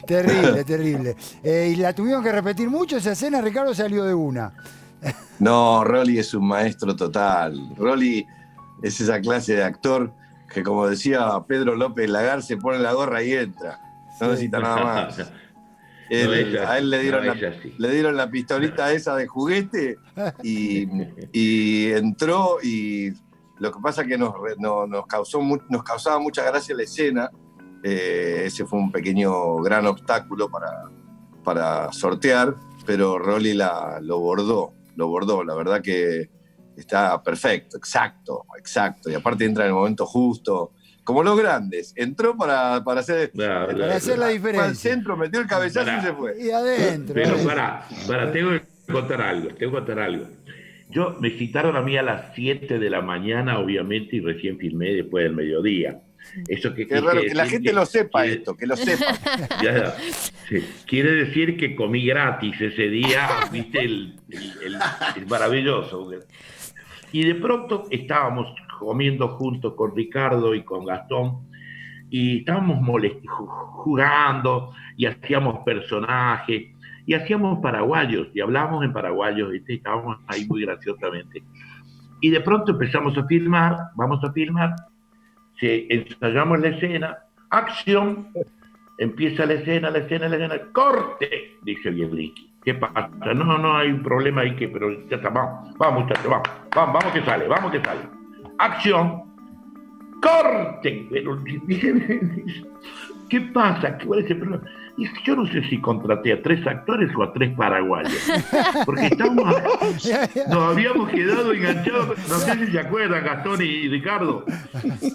Speaker 1: Terrible. ¿Y la tuvieron que repetir mucho esa escena? Ricardo salió de una.
Speaker 6: No, Rolly es un maestro total. Rolly es esa clase de actor que, como decía Pedro López Lagar, se pone la gorra y entra. No necesita nada más. A él le dieron la pistolita esa de juguete y entró, y lo que pasa es que nos causaba mucha gracia la escena. Ese fue un gran obstáculo para sortear, pero Rolly lo bordó, la verdad que está perfecto, exacto, y aparte entra en el momento justo. Como los grandes, entró para hacer
Speaker 1: la diferencia.
Speaker 6: Fue al centro, metió el cabezazo y se fue.
Speaker 1: Y adentro.
Speaker 14: Pero tengo que contar algo. Me citaron a mí a las 7 de la mañana, obviamente, y recién filmé después del mediodía. Eso que
Speaker 6: es raro que la gente lo sepa esto, que lo sepa.
Speaker 14: Sí. Quiere decir que comí gratis ese día, viste, el maravilloso. Y de pronto estábamos comiendo juntos con Ricardo y con Gastón, y estábamos jugando, y hacíamos personajes, y hacíamos paraguayos, y hablábamos en paraguayos, ¿viste? Estábamos ahí muy graciosamente. Y de pronto empezamos a filmar, ensayamos la escena, acción, empieza la escena, corte, dice Bielinski. ¿Qué pasa? No hay un problema ahí, pero ya está, vamos muchachos, vamos que sale. Acción, corte. Pero, ¿qué pasa? ¿Cuál es el problema? Y yo no sé si contraté a 3 actores o a 3 paraguayos, porque nos habíamos quedado enganchados, no sé si se acuerdan, Gastón y Ricardo,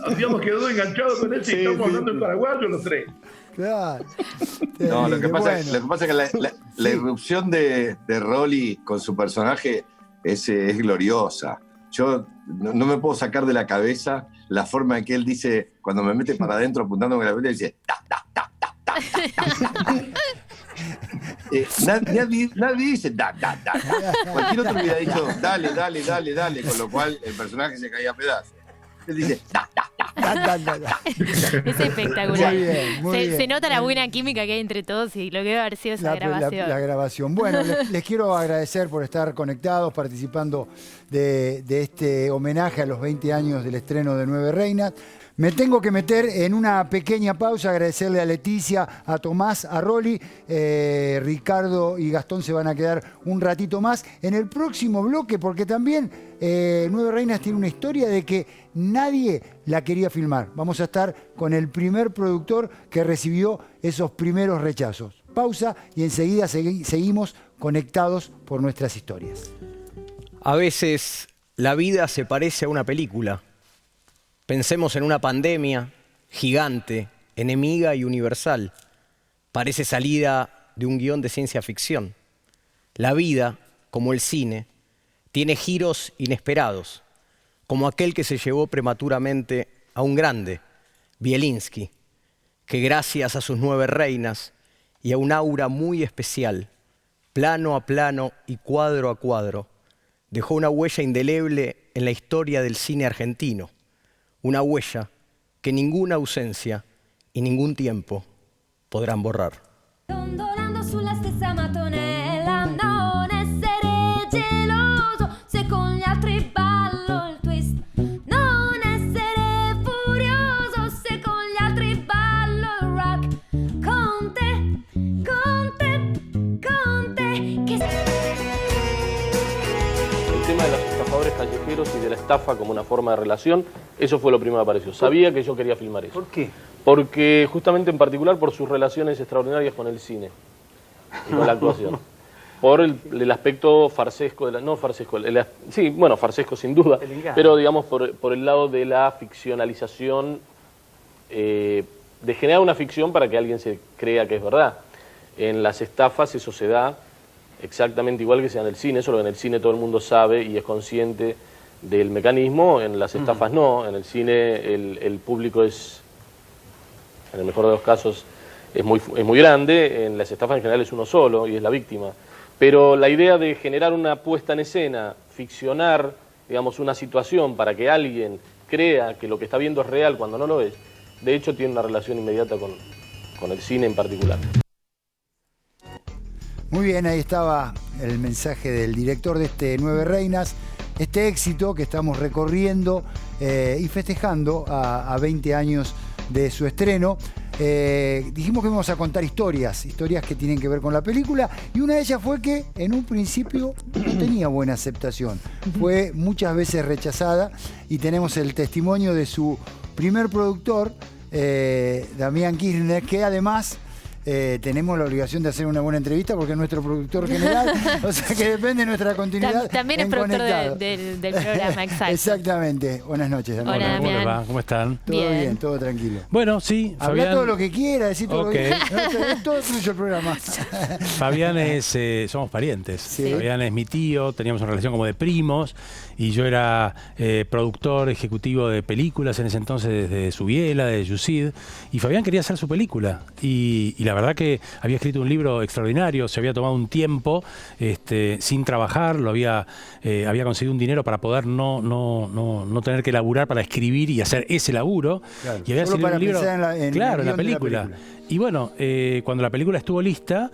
Speaker 14: habíamos quedado enganchados con eso y estamos hablando en paraguayo los 3.
Speaker 1: Claro.
Speaker 6: No, lo que pasa es que la irrupción de Rolly con su personaje es gloriosa. Yo no me puedo sacar de la cabeza la forma en que él dice, cuando me mete para adentro apuntándome la pelota, dice nadie dice cualquier otro hubiera dicho dale, con lo cual el personaje se caía a pedazos. Él dice
Speaker 2: Es espectacular. Muy bien. Se nota la buena química que hay entre todos y lo que debe haber sido esa grabación.
Speaker 1: La grabación. Bueno, les quiero agradecer por estar conectados, participando de este homenaje a los 20 años del estreno de Nueve Reinas. Me tengo que meter en una pequeña pausa, agradecerle a Leticia, a Tomás, a Rolly, Ricardo y Gastón se van a quedar un ratito más en el próximo bloque, porque también Nueve Reinas tiene una historia de que nadie la quería filmar. Vamos a estar con el primer productor que recibió esos primeros rechazos. Pausa y enseguida seguimos conectados por nuestras historias.
Speaker 15: A veces la vida se parece a una película. Pensemos en una pandemia gigante, enemiga y universal. Parece salida de un guión de ciencia ficción. La vida, como el cine, tiene giros inesperados, como aquel que se llevó prematuramente a un grande, Bielinski, que gracias a sus 9 reinas y a un aura muy especial, plano a plano y cuadro a cuadro, dejó una huella indeleble en la historia del cine argentino, una huella que ninguna ausencia y ningún tiempo podrán borrar.
Speaker 16: Dondolando sulla stessa mattonella, non essere geloso se con gli altri ballo il twist, non essere furioso se con gli altri ballo il rock, con te, con te, con te che...
Speaker 17: El tema de los estafadores callejeros y de la estafa como una forma de relación, eso fue lo primero que apareció. Sabía que yo quería filmar eso.
Speaker 15: ¿Por qué?
Speaker 17: Porque justamente en particular por sus relaciones extraordinarias con el cine y con la actuación. Por el aspecto farsesco, farsesco sin duda, pero digamos por el lado de la ficcionalización, de generar una ficción para que alguien se crea que es verdad. En las estafas eso se da exactamente igual que sea en el cine, solo que en el cine todo el mundo sabe y es consciente del mecanismo, en las estafas no, en el cine el público es, en el mejor de los casos, es muy grande, en las estafas en general es uno solo y es la víctima. Pero la idea de generar una puesta en escena, ficcionar, digamos, una situación para que alguien crea que lo que está viendo es real cuando no lo es, de hecho tiene una relación inmediata con el cine en particular.
Speaker 1: Muy bien, ahí estaba el mensaje del director de este 9 Reinas, este éxito que estamos recorriendo y festejando a 20 años de su estreno. Dijimos que íbamos a contar historias que tienen que ver con la película, y una de ellas fue que en un principio no tenía buena aceptación. Fue muchas veces rechazada, y tenemos el testimonio de su primer productor, Damián Kirchner, que además... tenemos la obligación de hacer una buena entrevista porque es nuestro productor general, o sea que depende de nuestra continuidad.
Speaker 2: También es productor del programa, exacto.
Speaker 1: Exactamente. Buenas noches, Damián.
Speaker 2: Hola, Damián.
Speaker 18: ¿Cómo le va? ¿Cómo están?
Speaker 1: Todo bien, todo tranquilo.
Speaker 18: Bueno, sí,
Speaker 1: Habla
Speaker 18: Fabián...
Speaker 1: todo lo que quiera, decir todo lo que quiera. Es todo tuyo el programa.
Speaker 18: Fabián es... somos parientes. Sí. Fabián es mi tío, teníamos una relación como de primos, y yo era productor ejecutivo de películas en ese entonces, de Subiela, de Yusid, y Fabián quería hacer su película, y la verdad que había escrito un libro extraordinario, se había tomado un tiempo sin trabajar, había conseguido un dinero para poder no tener que laburar para escribir y hacer ese laburo.
Speaker 1: Claro,
Speaker 18: y había
Speaker 1: solo para
Speaker 18: un libro,
Speaker 1: pensar en
Speaker 18: la película. Y bueno, cuando la película estuvo lista,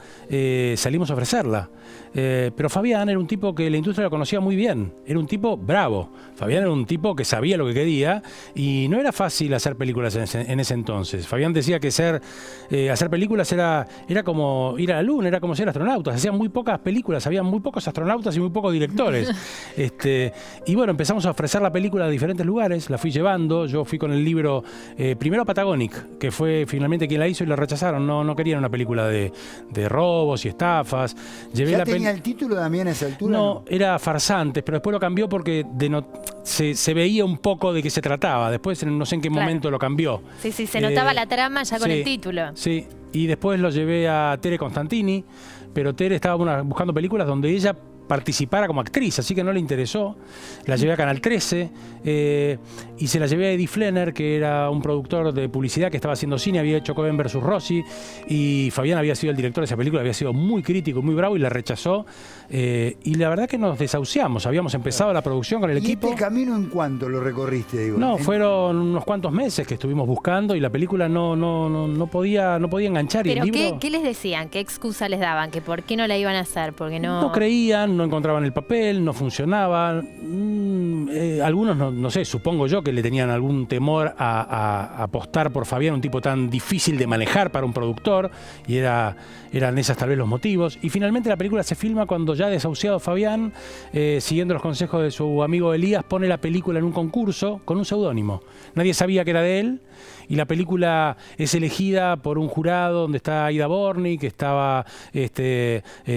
Speaker 18: salimos a ofrecerla. Pero Fabián era un tipo que la industria lo conocía muy bien, era un tipo bravo. Fabián era un tipo que sabía lo que quería, y no era fácil hacer películas en ese entonces. Fabián decía que hacer películas era como ir a la luna, era como ser astronautas. Hacían muy pocas películas, había muy pocos astronautas y muy pocos directores. Y bueno, empezamos a ofrecer la película a diferentes lugares, la fui llevando. Yo fui con el libro primero a Patagonic, que fue finalmente quien la hizo, y la rechazaron. No querían una película de robos y estafas.
Speaker 1: ¿Ya tenía el título también a esa altura?
Speaker 18: No, era Farsantes, pero después lo cambió porque se veía un poco de qué se trataba. Después no sé en qué momento lo cambió.
Speaker 2: Sí, se notaba la trama ya con el título.
Speaker 18: Sí, y después lo llevé a Tere Constantini, pero Tere estaba buscando películas donde ella participara como actriz, así que no le interesó. La llevé a Canal 13 y se la llevé a Eddie Flenner, que era un productor de publicidad que estaba haciendo cine, había hecho Cohen vs. Rossi, y Fabián había sido el director de esa película, había sido muy crítico, muy bravo, y la rechazó. Y la verdad que nos desahuciamos, habíamos empezado la producción con el equipo.
Speaker 1: ¿Y este camino en cuánto lo recorriste, digo?
Speaker 18: No, fueron unos cuantos meses que estuvimos buscando, y la película no podía enganchar.
Speaker 2: ¿Pero
Speaker 18: y el libro...
Speaker 2: qué les decían? ¿Qué excusa les daban? ¿Que por qué no la iban a hacer? Porque
Speaker 18: no creían, no encontraban el papel, no funcionaba. algunos, no sé, supongo yo que le tenían algún temor a apostar por Fabián, un tipo tan difícil de manejar para un productor, y eran esas tal vez los motivos. Y finalmente la película se filma cuando ya desahuciado Fabián, siguiendo los consejos de su amigo Elías, pone la película en un concurso con un seudónimo. Nadie sabía que era de él, y la película es elegida por un jurado donde está Aida Borni, que estaba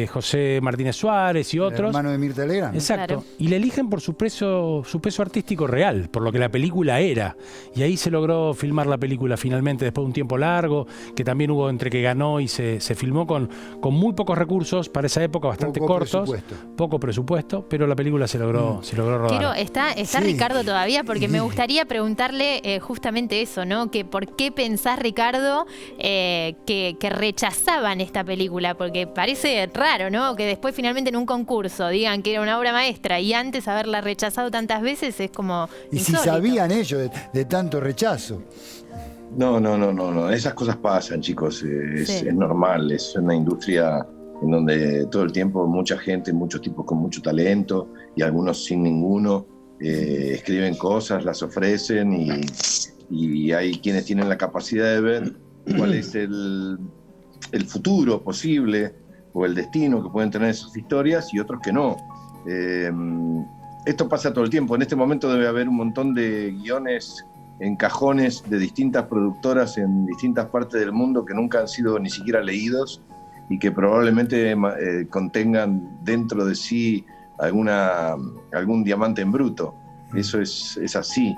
Speaker 18: José Martínez Suárez y otros.
Speaker 1: El hermano de Mirta Legrand.
Speaker 18: Exacto.
Speaker 2: Claro.
Speaker 18: Y le eligen por su peso artístico real, por lo que la película era. Y ahí se logró filmar la película finalmente, después de un tiempo largo, que también hubo entre que ganó y se filmó con muy pocos recursos, para esa época bastante cortos. Poco presupuesto, pero la película se logró rodar.
Speaker 2: Está
Speaker 1: Sí.
Speaker 2: Ricardo todavía, porque me gustaría preguntarle justamente eso, ¿no? Que por qué pensás, Ricardo, que rechazaban esta película, porque parece raro, ¿no? Que después finalmente en un concurso digan que era una obra maestra y antes haberla rechazado tantas veces es como
Speaker 1: Y
Speaker 2: insólito.
Speaker 1: si sabían ellos de tanto rechazo.
Speaker 6: No. Esas cosas pasan, chicos. Es normal. Es una industria en donde todo el tiempo mucha gente, muchos tipos con mucho talento y algunos sin ninguno, escriben cosas, las ofrecen y hay quienes tienen la capacidad de ver cuál es el futuro posible o el destino que pueden tener esas historias y otros que no. Esto pasa todo el tiempo. En este momento debe haber un montón de guiones en cajones de distintas productoras en distintas partes del mundo que nunca han sido ni siquiera leídos y que probablemente contengan dentro de sí algún diamante en bruto. Eso es así.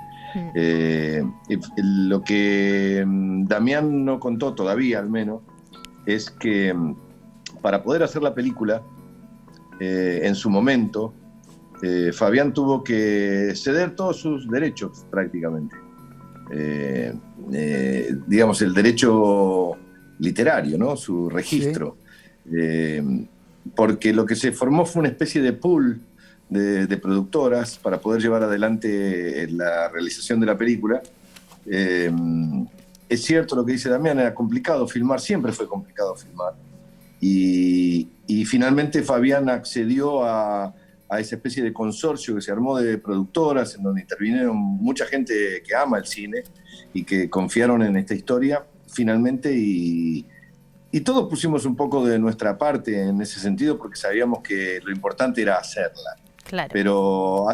Speaker 6: Lo que Damián no contó todavía, al menos, es que para poder hacer la película, en su momento, Fabián tuvo que ceder todos sus derechos prácticamente. Digamos, el derecho literario, ¿no? Su registro. Porque lo que se formó fue una especie de pool de productoras para poder llevar adelante la realización de la película. Es cierto lo que dice Damián, era complicado filmar, siempre fue complicado filmar. Y finalmente Fabián accedió a esa especie de consorcio que se armó de productoras, en donde intervinieron mucha gente que ama el cine y que confiaron en esta historia, finalmente, y todos pusimos un poco de nuestra parte en ese sentido, porque sabíamos que lo importante era hacerla.
Speaker 2: Claro.
Speaker 6: Pero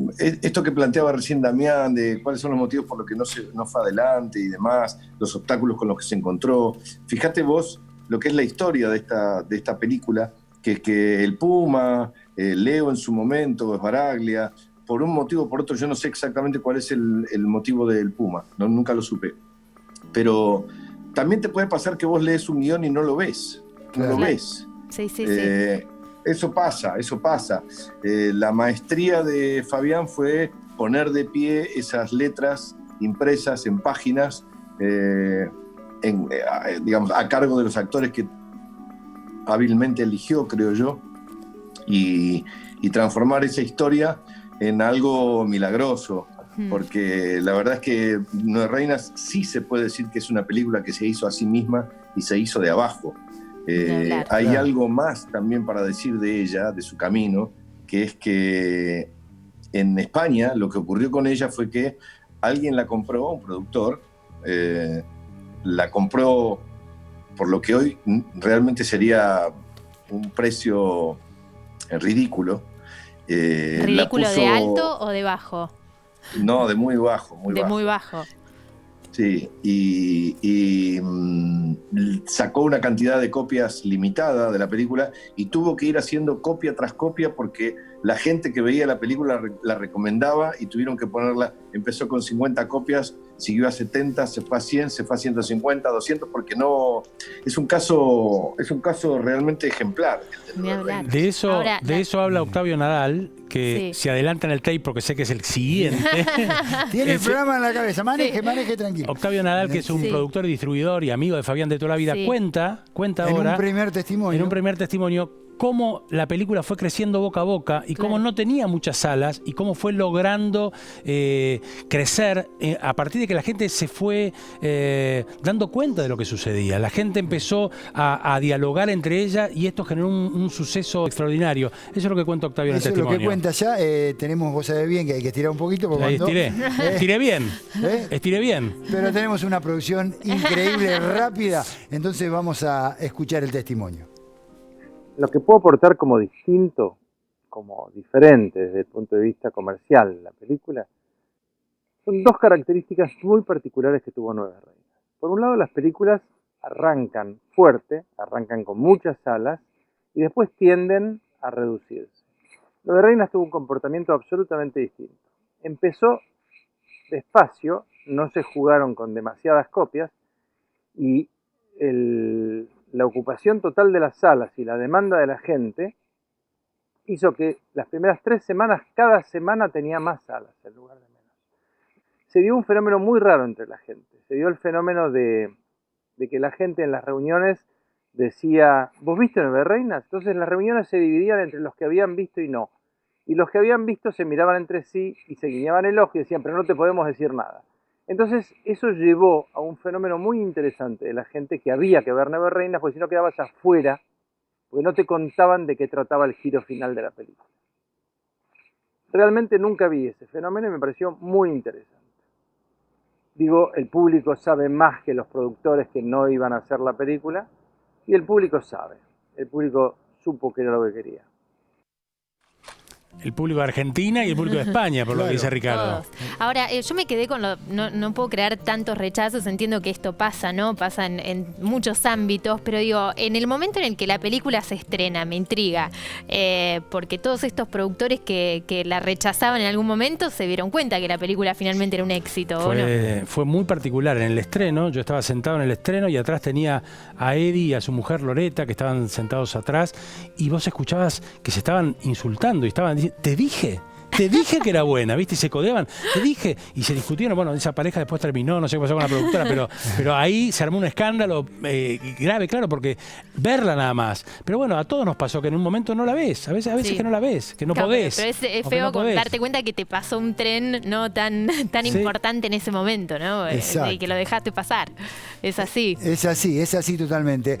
Speaker 6: esto que planteaba recién Damián, de cuáles son los motivos por los que no fue adelante y demás, los obstáculos con los que se encontró, fíjate vos lo que es la historia de esta película, que es que el Puma, Leo en su momento, Sbaraglia, por un motivo o por otro, yo no sé exactamente cuál es el motivo del Puma, nunca lo supe, pero también te puede pasar que vos lees un guión y no lo ves,
Speaker 1: Claro.
Speaker 6: no lo ves.
Speaker 2: Sí.
Speaker 6: Eso pasa. La maestría de Fabián fue poner de pie esas letras impresas en páginas, digamos, a cargo de los actores que hábilmente eligió, creo yo, y transformar esa historia en algo milagroso, porque la verdad es que Nueve Reinas sí se puede decir que es una película que se hizo a sí misma y se hizo de abajo. Hay algo más también para decir de ella, de su camino, que es que en España lo que ocurrió con ella fue que alguien la compró, un productor, la compró por lo que hoy realmente sería un precio ridículo.
Speaker 2: ¿Ridículo de alto o de bajo?
Speaker 6: No, de muy bajo.
Speaker 2: Muy bajo.
Speaker 6: Sí, y sacó una cantidad de copias limitada de la película y tuvo que ir haciendo copia tras copia porque la gente que veía la película la recomendaba y tuvieron que ponerla. Empezó con 50 copias, siguió a 70, se fue a 100, se fue a 150, 200, porque no... Es un caso realmente ejemplar.
Speaker 18: De eso habla Octavio Nadal, que se adelanta en el tape porque sé que es el siguiente.
Speaker 1: Tiene el programa en la cabeza, maneje tranquilo.
Speaker 18: Octavio Nadal, que es un productor y distribuidor y amigo de Fabián de toda la vida, cuenta ahora...
Speaker 1: En un primer testimonio
Speaker 18: cómo la película fue creciendo boca a boca y cómo no tenía muchas salas y cómo fue logrando crecer a partir de que la gente se fue dando cuenta de lo que sucedía. La gente empezó a dialogar entre ella y esto generó un suceso extraordinario. Eso es lo que cuenta Octavio en el testimonio.
Speaker 1: Eso es lo que cuenta ya. Tenemos, vos sabés bien que hay que estirar un poquito. Porque
Speaker 18: estiré bien. Estiré bien.
Speaker 1: Pero tenemos una producción increíble, rápida. Entonces vamos a escuchar el testimonio.
Speaker 19: Lo que puedo aportar como distinto, como diferente desde el punto de vista comercial de la película, son dos características muy particulares que tuvo Nueve Reinas. Por un lado, las películas arrancan fuerte, arrancan con muchas salas y después tienden a reducirse. Nueve Reinas tuvo un comportamiento absolutamente distinto. Empezó despacio, no se jugaron con demasiadas copias y la ocupación total de las salas y la demanda de la gente hizo que las primeras 3 semanas, cada semana tenía más salas en lugar de menos. Se dio un fenómeno muy raro entre la gente. Se dio el fenómeno de que la gente en las reuniones decía, ¿vos viste Nueve Reinas? Entonces las reuniones se dividían entre los que habían visto y no. Y los que habían visto se miraban entre sí y se guiñaban el ojo y decían, pero no te podemos decir nada. Entonces eso llevó a un fenómeno muy interesante de la gente que había que ver Nueve Reinas, porque si no quedabas afuera, porque no te contaban de qué trataba el giro final de la película. Realmente nunca vi ese fenómeno y me pareció muy interesante. Digo, el público sabe más que los productores que no iban a hacer la película, y el público sabe, el público supo que era lo que quería.
Speaker 18: El público de Argentina y el público de España, por lo que dice Ricardo.
Speaker 2: Todos. Ahora, yo me quedé con no puedo crear tantos rechazos, entiendo que esto pasa, ¿no? Pasa en muchos ámbitos, pero digo, en el momento en el que la película se estrena, me intriga, porque todos estos productores que la rechazaban en algún momento se dieron cuenta que la película finalmente era un éxito, ¿o no?
Speaker 18: Fue muy particular en el estreno. Yo estaba sentado en el estreno y atrás tenía a Eddie y a su mujer Loreta, que estaban sentados atrás, y vos escuchabas que se estaban insultando y estaban diciendo, te dije que era buena, ¿viste? Y se codeaban, te dije, y se discutieron. Bueno, esa pareja después terminó, no sé qué pasó con la productora, pero ahí se armó un escándalo grave, claro, porque verla nada más. Pero bueno, a todos nos pasó que en un momento no la ves, a veces sí, que no la ves, que no podés.
Speaker 2: Pero es feo darte cuenta que te pasó un tren no tan importante en ese momento, ¿no? Y que lo dejaste pasar. Es así. Es
Speaker 1: así totalmente.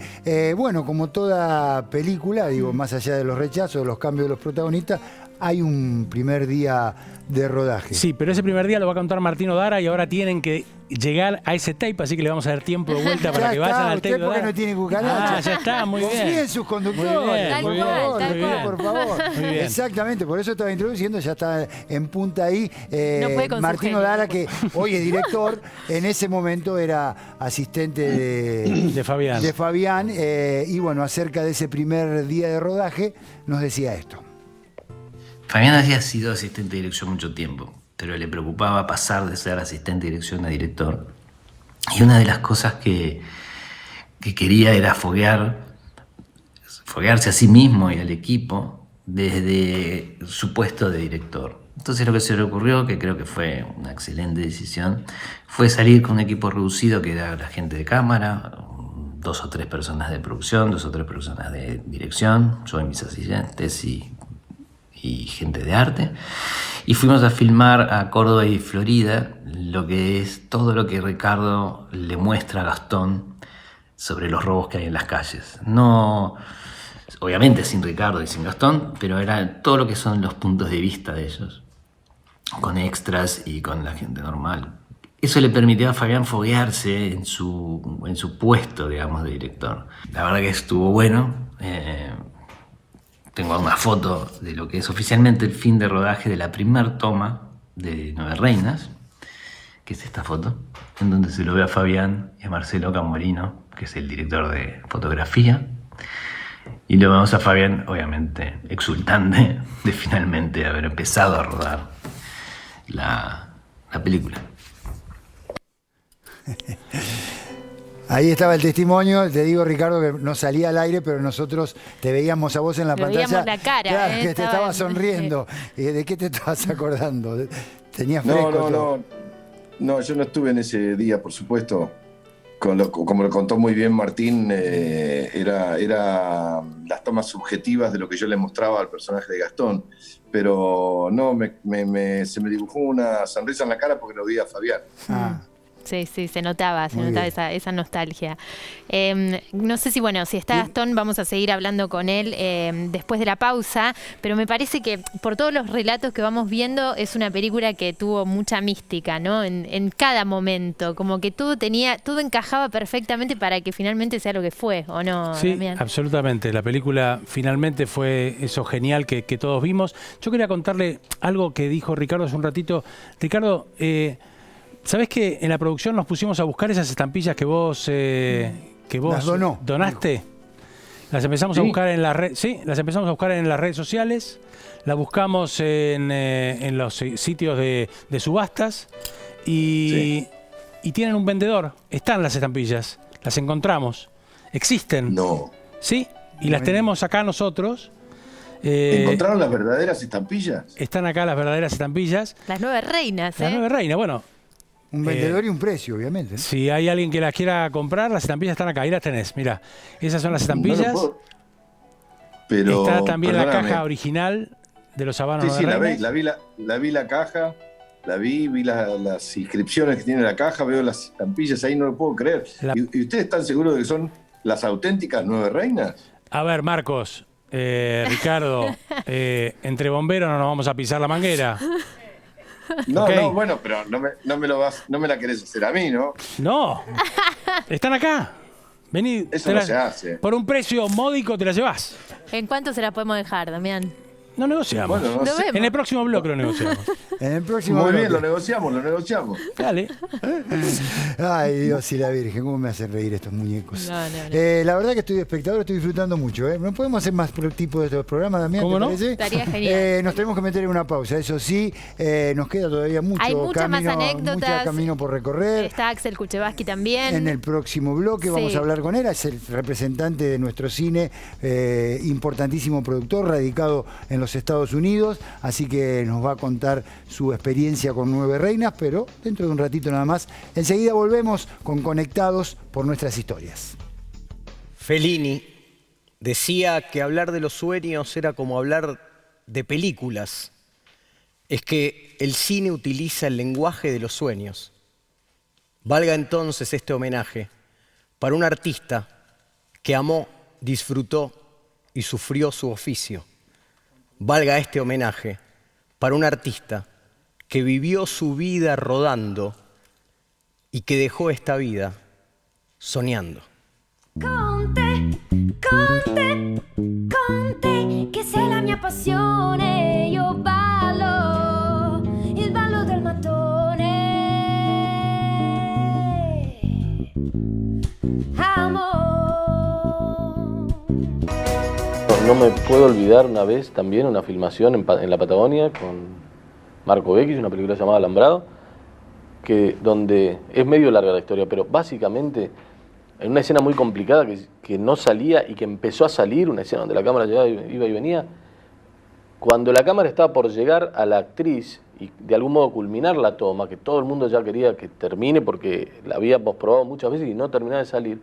Speaker 1: Bueno, como toda película, digo, más allá de los rechazos, de los cambios de los protagonistas, hay un primer día de rodaje.
Speaker 18: Sí, pero ese primer día lo va a contar Martín Odara y ahora tienen que llegar a ese tape, así que le vamos a dar tiempo de vuelta para que vayan al tape de Odara.
Speaker 1: No tiene cucaracha.
Speaker 18: Ya está, muy bien.
Speaker 1: Confíen en sus conductores, por favor. Exactamente, por eso estaba introduciendo, ya está en punta ahí. Martín Odara, que hoy es director, en ese momento era asistente de Fabián. Y bueno, acerca de ese primer día de rodaje, nos decía esto.
Speaker 20: Fabián había sido asistente de dirección mucho tiempo, pero le preocupaba pasar de ser asistente de dirección a director. Y una de las cosas que quería era foguearse a sí mismo y al equipo desde su puesto de director. Entonces lo que se le ocurrió, que creo que fue una excelente decisión, fue salir con un equipo reducido que era la gente de cámara, 2 o 3 personas de producción, 2 o 3 personas de dirección, yo y mis asistentes y gente de arte, y fuimos a filmar a Córdoba y Florida lo que es todo lo que Ricardo le muestra a Gastón sobre los robos que hay en las calles. No, obviamente sin Ricardo y sin Gastón, pero era todo lo que son los puntos de vista de ellos, con extras y con la gente normal. Eso le permitió a Fabián foguearse en su puesto, digamos, de director. La verdad que estuvo bueno. Tengo una foto de lo que es oficialmente el fin de rodaje de la primer toma de Nueve Reinas, que es esta foto, en donde se lo ve a Fabián y a Marcelo Camorino, que es el director de fotografía, y lo vemos a Fabián, obviamente, exultante de finalmente haber empezado a rodar la película.
Speaker 1: Ahí estaba el testimonio, te digo, Ricardo, que no salía al aire, pero nosotros te veíamos a vos en la pantalla.
Speaker 2: Veíamos la cara.
Speaker 1: Claro, que te estaba sonriendo. ¿De qué te estabas acordando? ¿Tenías fresco?
Speaker 6: No, yo no estuve en ese día, por supuesto. como lo contó muy bien Martín, era las tomas subjetivas de lo que yo le mostraba al personaje de Gastón. Pero no, se me dibujó una sonrisa en la cara porque lo vi a Fabián.
Speaker 2: Sí, se notaba esa nostalgia. No sé si está Gastón, vamos a seguir hablando con él después de la pausa, pero me parece que por todos los relatos que vamos viendo es una película que tuvo mucha mística, ¿no? En cada momento, como que todo encajaba perfectamente para que finalmente sea lo que fue, ¿o no,
Speaker 18: Sí,
Speaker 2: Damián?
Speaker 18: Absolutamente. La película finalmente fue eso genial que todos vimos. Yo quería contarle algo que dijo Ricardo hace un ratito. Ricardo, ¿sabés que en la producción nos pusimos a buscar esas estampillas que vos donaste? Las empezamos a buscar en las redes sociales, las buscamos en los sitios de subastas y tienen un vendedor. Están las estampillas, las encontramos, existen.
Speaker 6: No.
Speaker 18: Sí, y las tenemos acá nosotros.
Speaker 6: ¿Encontraron las verdaderas estampillas?
Speaker 18: Están acá las verdaderas estampillas.
Speaker 2: Las 9 reinas,
Speaker 18: Las 9 reinas, bueno.
Speaker 1: Un vendedor y un precio, obviamente.
Speaker 18: Si hay alguien que las quiera comprar, las estampillas están acá. Ahí las tenés. Mira, esas son las estampillas.
Speaker 6: Pero,
Speaker 18: está también
Speaker 6: perdóname,
Speaker 18: la caja original de los habanos.
Speaker 6: Sí,
Speaker 18: de
Speaker 6: la vi la caja, vi las inscripciones que tiene la caja, veo las estampillas, ahí no lo puedo creer. ¿Y ustedes están seguros de que son las auténticas 9 reinas?
Speaker 18: A ver, Marcos, Ricardo, entre bomberos no nos vamos a pisar la manguera.
Speaker 6: No,
Speaker 18: Okay.
Speaker 6: no, bueno, pero no me la querés hacer a mí, ¿no?
Speaker 18: No, están acá. Vení,
Speaker 6: Eso no se hace.
Speaker 18: Por un precio módico te las llevás.
Speaker 2: ¿En cuánto se las podemos dejar, Damián?
Speaker 18: No negociamos.
Speaker 6: Bueno, no sé.
Speaker 18: En el próximo bloque lo negociamos.
Speaker 1: En el próximo
Speaker 6: Muy bien,
Speaker 1: bloque.
Speaker 6: lo negociamos.
Speaker 18: Dale.
Speaker 1: Ay, Dios y la Virgen, cómo me hacen reír estos muñecos.
Speaker 2: No.
Speaker 1: La verdad que estoy de espectador, estoy disfrutando mucho. ¿No podemos hacer más tipo de estos programas, Damián?
Speaker 18: ¿Cómo
Speaker 1: ¿te
Speaker 18: no?
Speaker 1: parece?
Speaker 2: Estaría genial.
Speaker 1: Nos tenemos que meter en una pausa, eso sí, nos queda todavía mucho
Speaker 2: Hay muchas más
Speaker 1: camino,
Speaker 2: anécdotas.
Speaker 1: mucho camino por recorrer.
Speaker 2: Está Axel Kuchevaski también.
Speaker 1: En el próximo bloque vamos a hablar con él, es el representante de nuestro cine, importantísimo productor, radicado en los Estados Unidos, así que nos va a contar su experiencia con 9 reinas, pero dentro de un ratito nada más. Enseguida volvemos con Conectados por nuestras historias.
Speaker 15: Fellini decía que hablar de los sueños era como hablar de películas. Es que el cine utiliza el lenguaje de los sueños. Valga entonces este homenaje para un artista que amó, disfrutó y sufrió su oficio. Valga este homenaje para un artista que vivió su vida rodando y que dejó esta vida soñando.
Speaker 16: Con te, che sei la mia passione, io ballo, il ballo del mattone. Amor.
Speaker 17: No me puedo olvidar una vez también una filmación en la Patagonia con Marco Beckis, una película llamada Alambrado, donde es medio larga la historia, pero básicamente en una escena muy complicada que no salía y que empezó a salir, una escena donde la cámara iba y venía, cuando la cámara estaba por llegar a la actriz y de algún modo culminar la toma, que todo el mundo ya quería que termine porque la habíamos probado muchas veces y no terminaba de salir,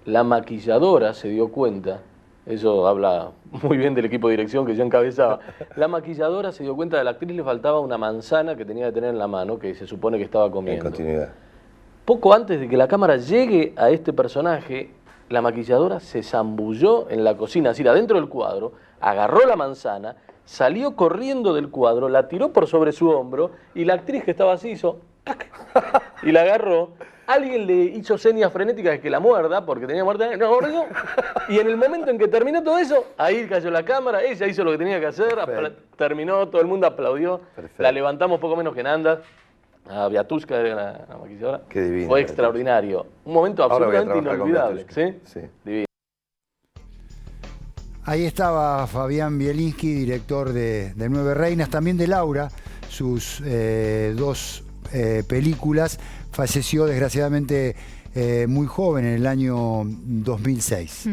Speaker 17: la maquilladora se dio cuenta. Eso habla muy bien del equipo de dirección que yo encabezaba. La maquilladora se dio cuenta que a la actriz le faltaba una manzana que tenía que tener en la mano, que se supone que estaba comiendo.
Speaker 6: En continuidad.
Speaker 17: Poco antes de que la cámara llegue a este personaje, la maquilladora se zambulló en la cocina, así adentro del cuadro, agarró la manzana, salió corriendo del cuadro, la tiró por sobre su hombro y la actriz que estaba así hizo ¡tac! Y la agarró. Alguien le hizo señas frenéticas de que la muerda, porque tenía muerte, no mordió. Y en el momento en que terminó todo eso, ahí cayó la cámara, ella hizo lo que tenía que hacer, terminó, todo el mundo aplaudió. Perfecto. La levantamos poco menos que Nanda. A Viatushka era la maquilladora.
Speaker 6: Qué divino.
Speaker 17: Fue extraordinario. Un momento absolutamente inolvidable. ¿Sí? Divino.
Speaker 1: Ahí estaba Fabián Bielinski, director de 9 reinas, también de Laura, sus 2 películas. Falleció desgraciadamente muy joven, en el año 2006.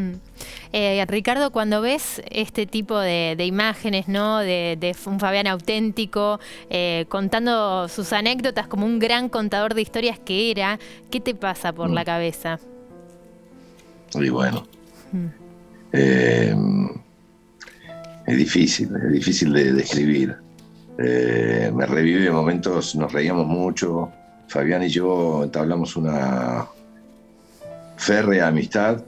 Speaker 2: Ricardo, cuando ves este tipo de imágenes, ¿no? de un Fabián auténtico, contando sus anécdotas como un gran contador de historias que era, ¿qué te pasa por la cabeza?
Speaker 6: Y bueno, es difícil de describir. Me revive momentos, nos reíamos mucho. Fabián y yo entablamos una férrea amistad.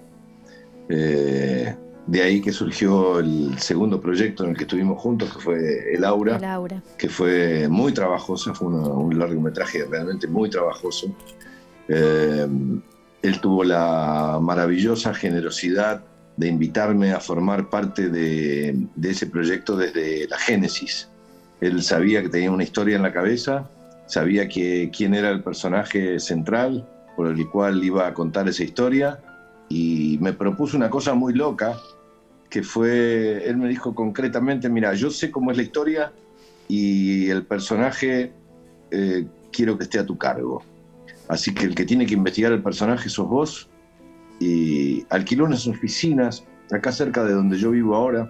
Speaker 6: De ahí que surgió el segundo proyecto en el que estuvimos juntos, que fue El Aura, que fue muy trabajoso, fue un largometraje realmente muy trabajoso. Él tuvo la maravillosa generosidad de invitarme a formar parte de ese proyecto desde la génesis. Él sabía que tenía una historia en la cabeza, sabía quién era el personaje central por el cual iba a contar esa historia, y me propuso una cosa muy loca, que fue, él me dijo concretamente, mira, yo sé cómo es la historia y el personaje quiero que esté a tu cargo. Así que el que tiene que investigar el personaje sos vos. Y alquiló unas oficinas acá cerca de donde yo vivo ahora,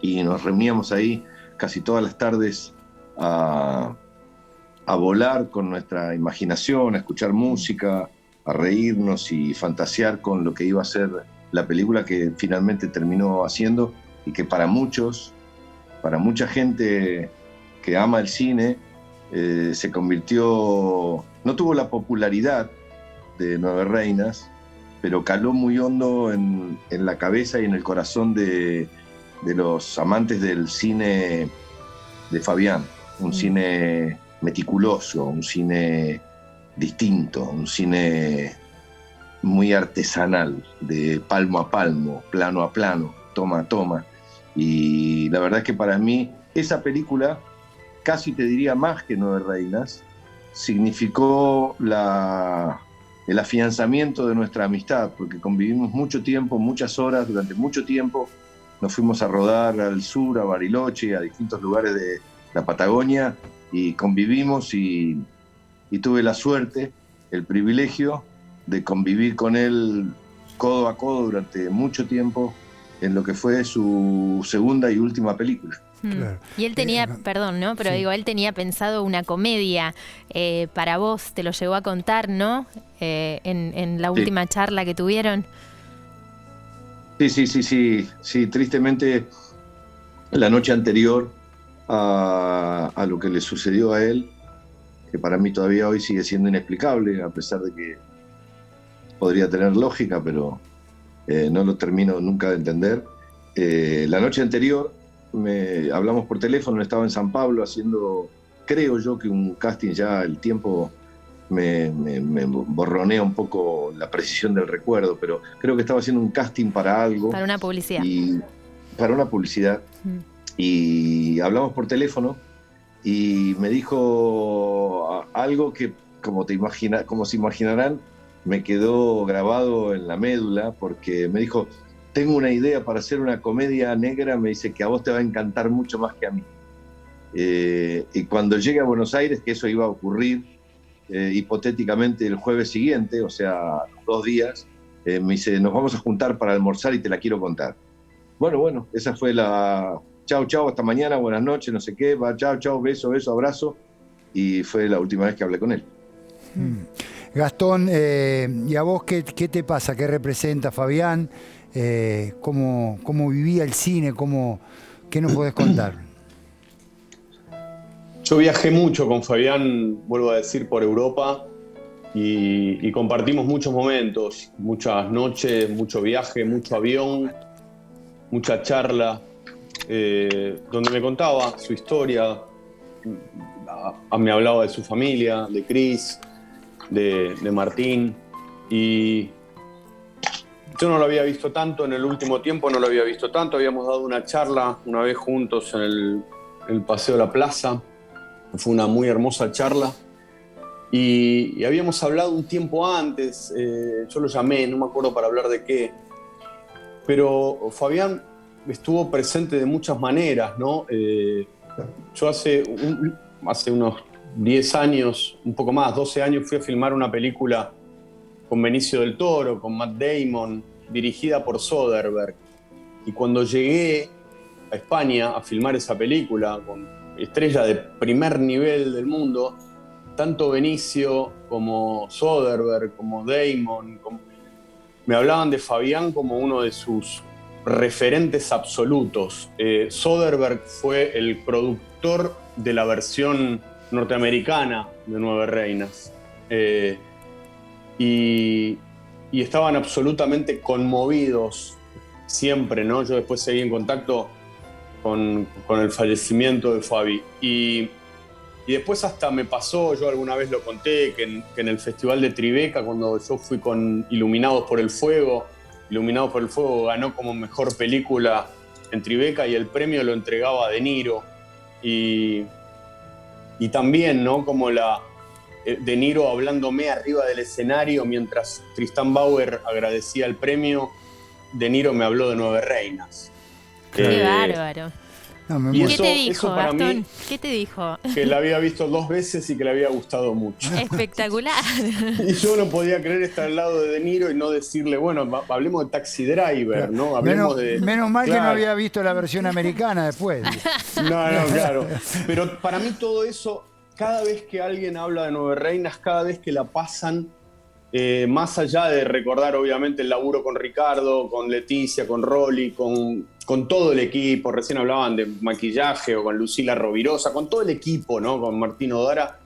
Speaker 6: y nos reuníamos ahí casi todas las tardes a volar con nuestra imaginación, a escuchar música, a reírnos y fantasear con lo que iba a ser la película que finalmente terminó haciendo, y que para mucha gente que ama el cine, se convirtió, no tuvo la popularidad de Nueve Reinas, pero caló muy hondo en la cabeza y en el corazón de los amantes del cine de Fabián. Un cine meticuloso, un cine distinto, un cine muy artesanal, de palmo a palmo, plano a plano, toma a toma. Y la verdad es que para mí esa película, casi te diría más que Nueve Reinas, significó el afianzamiento de nuestra amistad, porque convivimos mucho tiempo, muchas horas, durante mucho tiempo. Nos fuimos a rodar al sur, a Bariloche, a distintos lugares de la Patagonia, y convivimos, y tuve la suerte, el privilegio de convivir con él codo a codo durante mucho tiempo en lo que fue su segunda y última película.
Speaker 2: Claro. Y él tenía, perdón, ¿no? Pero sí, digo, él tenía pensado una comedia para vos, te lo llegó a contar, ¿no? En la última charla que tuvieron.
Speaker 6: Sí, tristemente la noche anterior a lo que le sucedió a él, que para mí todavía hoy sigue siendo inexplicable, a pesar de que podría tener lógica, pero no lo termino nunca de entender. La noche anterior hablamos por teléfono, estaba en San Pablo haciendo, creo yo que un casting, ya el tiempo me borronea un poco la precisión del recuerdo, pero creo que estaba haciendo un casting para algo.
Speaker 2: Para una publicidad.
Speaker 6: Para una publicidad. Y hablamos por teléfono y me dijo algo que, como se imaginarán, me quedó grabado en la médula, porque me dijo: tengo una idea para hacer una comedia negra, me dice, que a vos te va a encantar mucho más que a mí. Y cuando llegue a Buenos Aires, que eso iba a ocurrir hipotéticamente el jueves siguiente, o sea, 2 días, me dice, nos vamos a juntar para almorzar y te la quiero contar. Bueno, esa fue la... Chau, hasta mañana, buenas noches, no sé qué, chau, beso, abrazo, y fue la última vez que hablé con él.
Speaker 1: Gastón, ¿y a vos qué te pasa? ¿Qué representa Fabián? ¿Cómo vivía el cine? ¿Qué nos podés contar?
Speaker 8: Yo viajé mucho con Fabián, vuelvo a decir, por Europa, y compartimos muchos momentos, muchas noches, mucho viaje, mucho avión, mucha charla, donde me contaba su historia, me hablaba de su familia, de Cris, de Martín, y yo no lo había visto tanto en el último tiempo, habíamos dado una charla una vez juntos en el Paseo de la Plaza, fue una muy hermosa charla, y habíamos hablado un tiempo antes, yo lo llamé, no me acuerdo para hablar de qué, pero Fabián estuvo presente de muchas maneras, ¿no? Yo hace unos 10 años, un poco más, 12 años, fui a filmar una película con Benicio del Toro, con Matt Damon, dirigida por Soderbergh. Y cuando llegué a España a filmar esa película, con estrellas de primer nivel del mundo, tanto Benicio como Soderbergh, como Damon, me hablaban de Fabián como uno de sus referentes absolutos. Soderbergh fue el productor de la versión norteamericana de Nueve Reinas. Y estaban absolutamente conmovidos siempre, ¿no? Yo después seguí en contacto con el fallecimiento de Fabi. Y después hasta me pasó, yo alguna vez lo conté, que en el Festival de Tribeca, cuando yo fui con Iluminados por el Fuego ganó como mejor película en Tribeca y el premio lo entregaba De Niro. Y también, ¿no? Como De Niro hablándome arriba del escenario mientras Tristan Bauer agradecía el premio, De Niro me habló de Nueve Reinas.
Speaker 2: Qué bárbaro.
Speaker 8: Y
Speaker 2: ¿Qué te dijo,
Speaker 8: para
Speaker 2: Gastón?
Speaker 8: mí,
Speaker 2: ¿Qué te dijo?
Speaker 8: que la había visto 2 veces y que le había gustado mucho.
Speaker 2: Espectacular.
Speaker 8: Y yo no podía creer estar al lado de De Niro y no decirle, bueno, hablemos de Taxi Driver, ¿no? Hablemos
Speaker 1: menos mal
Speaker 8: claro.
Speaker 1: que no había visto la versión americana después.
Speaker 8: No, claro. Pero para mí todo eso, cada vez que alguien habla de Nueve Reinas, cada vez que la pasan, más allá de recordar obviamente el laburo con Ricardo, con Leticia, con Rolly, con todo el equipo, recién hablaban de maquillaje, o con Lucila Rovirosa, con todo el equipo, ¿no? Con Martín Odara,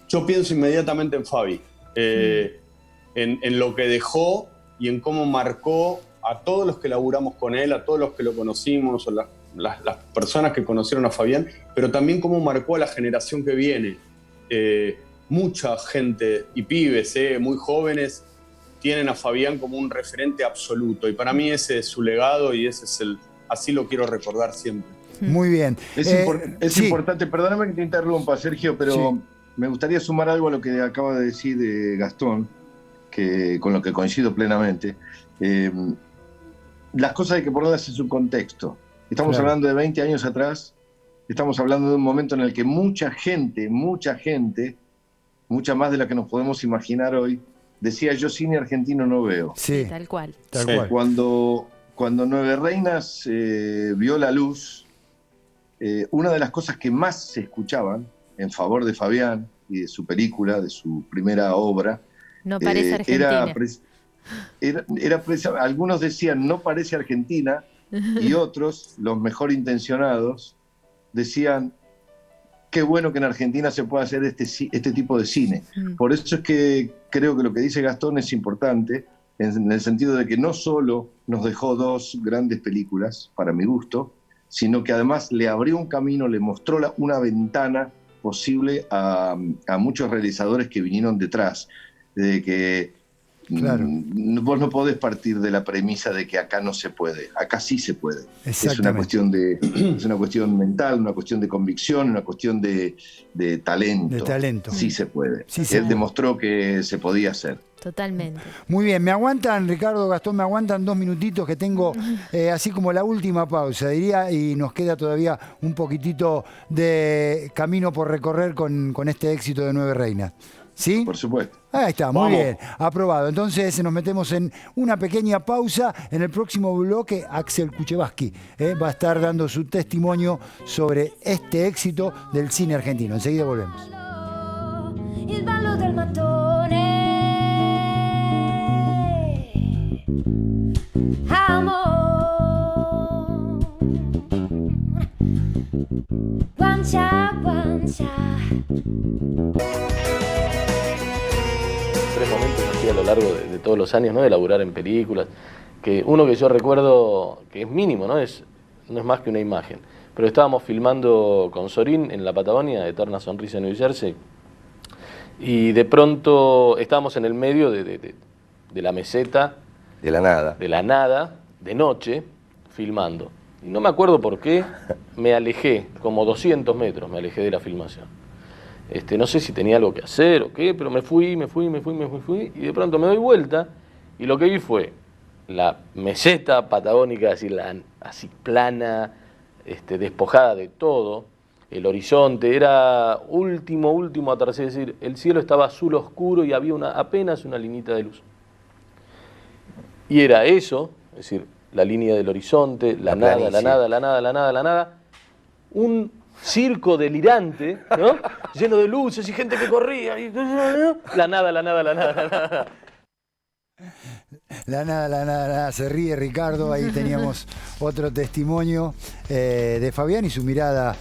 Speaker 8: yo pienso inmediatamente en Fabi, en lo que dejó y en cómo marcó a todos los que laburamos con él, a todos los que lo conocimos, o las personas que conocieron a Fabián, pero también cómo marcó a la generación que viene. Mucha gente y pibes muy jóvenes tienen a Fabián como un referente absoluto, y para mí ese es su legado y así lo quiero recordar siempre.
Speaker 1: Muy bien.
Speaker 6: Es importante, perdóname que te interrumpa, Sergio, pero me gustaría sumar algo a lo que acaba de decir Gastón, con lo que coincido plenamente. Las cosas hay que ponerlas en su contexto. Estamos hablando de 20 años atrás, estamos hablando de un momento en el que mucha gente, mucha más de la que nos podemos imaginar hoy, decía: yo cine argentino no veo.
Speaker 2: Sí, tal cual.
Speaker 6: Cuando Nueve Reinas vio la luz, una de las cosas que más se escuchaban en favor de Fabián y de su película, de su primera obra,
Speaker 2: no parece Argentina.
Speaker 6: Algunos decían no parece Argentina, y otros, los mejor intencionados, decían: qué bueno que en Argentina se pueda hacer este tipo de cine. Por eso es que creo que lo que dice Gastón es importante, en el sentido de que no solo nos dejó 2 grandes películas, para mi gusto, sino que además le abrió un camino, le mostró una ventana posible a muchos realizadores que vinieron detrás. De que vos no podés partir de la premisa de que acá no se puede, acá sí se puede. Es una cuestión mental, una cuestión de convicción, una cuestión de talento. Sí se puede. Él demostró que se podía hacer.
Speaker 2: Totalmente.
Speaker 1: Muy bien, me aguantan, Ricardo, Gastón, me aguantan 2 minutitos que tengo, así como la última pausa, diría, y nos queda todavía un poquitito de camino por recorrer con este éxito de Nueve Reinas. ¿Sí?
Speaker 6: Por supuesto.
Speaker 1: Ahí está, muy bien, aprobado. Entonces nos metemos en una pequeña pausa. En el próximo bloque, Axel Kuchevaski va a estar dando su testimonio sobre este éxito del cine argentino. Enseguida volvemos.
Speaker 16: Il ballo del mattone, amor, guancia, guancia.
Speaker 17: 3 momentos así a lo largo de todos los años, ¿no? De laburar en películas, que uno que yo recuerdo que es mínimo, no es más que una imagen, pero estábamos filmando con Sorín en la Patagonia, Eterna Sonrisa en New Jersey, y de pronto estábamos en el medio de la meseta,
Speaker 3: de la nada,
Speaker 17: de noche, filmando, y no me acuerdo por qué me alejé, como 200 metros me alejé de la filmación. No sé si tenía algo que hacer o qué, pero me fui, y de pronto me doy vuelta, y lo que vi fue la meseta patagónica, así plana, despojada de todo, el horizonte, era último atardecer, es decir, el cielo estaba azul oscuro y había apenas una linita de luz. Y era eso, es decir, la línea del horizonte, la nada, un circo delirante, ¿no? Lleno de luces y gente que corría, y la nada.
Speaker 1: La nada, se ríe Ricardo. Ahí teníamos otro testimonio de Fabián y su mirada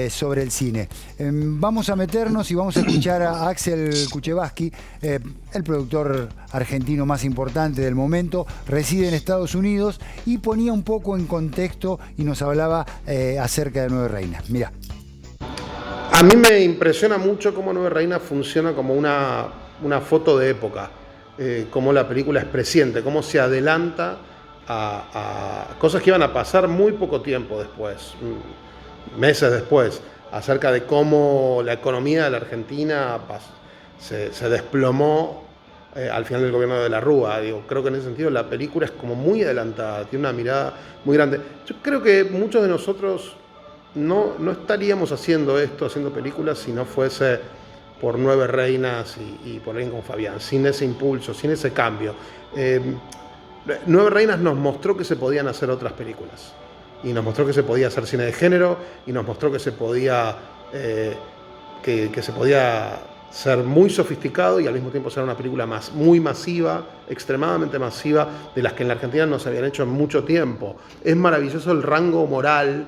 Speaker 1: sobre el cine. Vamos a meternos y vamos a escuchar a Axel Kuchevaski, el productor argentino más importante del momento, reside en Estados Unidos y ponía un poco en contexto y nos hablaba acerca de Nueve Reinas. Mirá.
Speaker 21: A mí me impresiona mucho cómo Nueve Reinas funciona como una foto de época. Cómo la película es presciente, cómo se adelanta a cosas que iban a pasar muy poco tiempo después, meses después, acerca de cómo la economía de la Argentina se desplomó al final del gobierno de la Rúa. Creo que en ese sentido la película es como muy adelantada, tiene una mirada muy grande. Yo creo que muchos de nosotros no estaríamos haciendo películas si no fuese por Nueve Reinas y por alguien como Fabián, sin ese impulso, sin ese cambio. Nueve Reinas nos mostró que se podían hacer otras películas, y nos mostró que se podía hacer cine de género, y nos mostró que se podía que se podía ser muy sofisticado y al mismo tiempo ser una película muy masiva, extremadamente masiva, de las que en la Argentina no se habían hecho en mucho tiempo. Es maravilloso el rango moral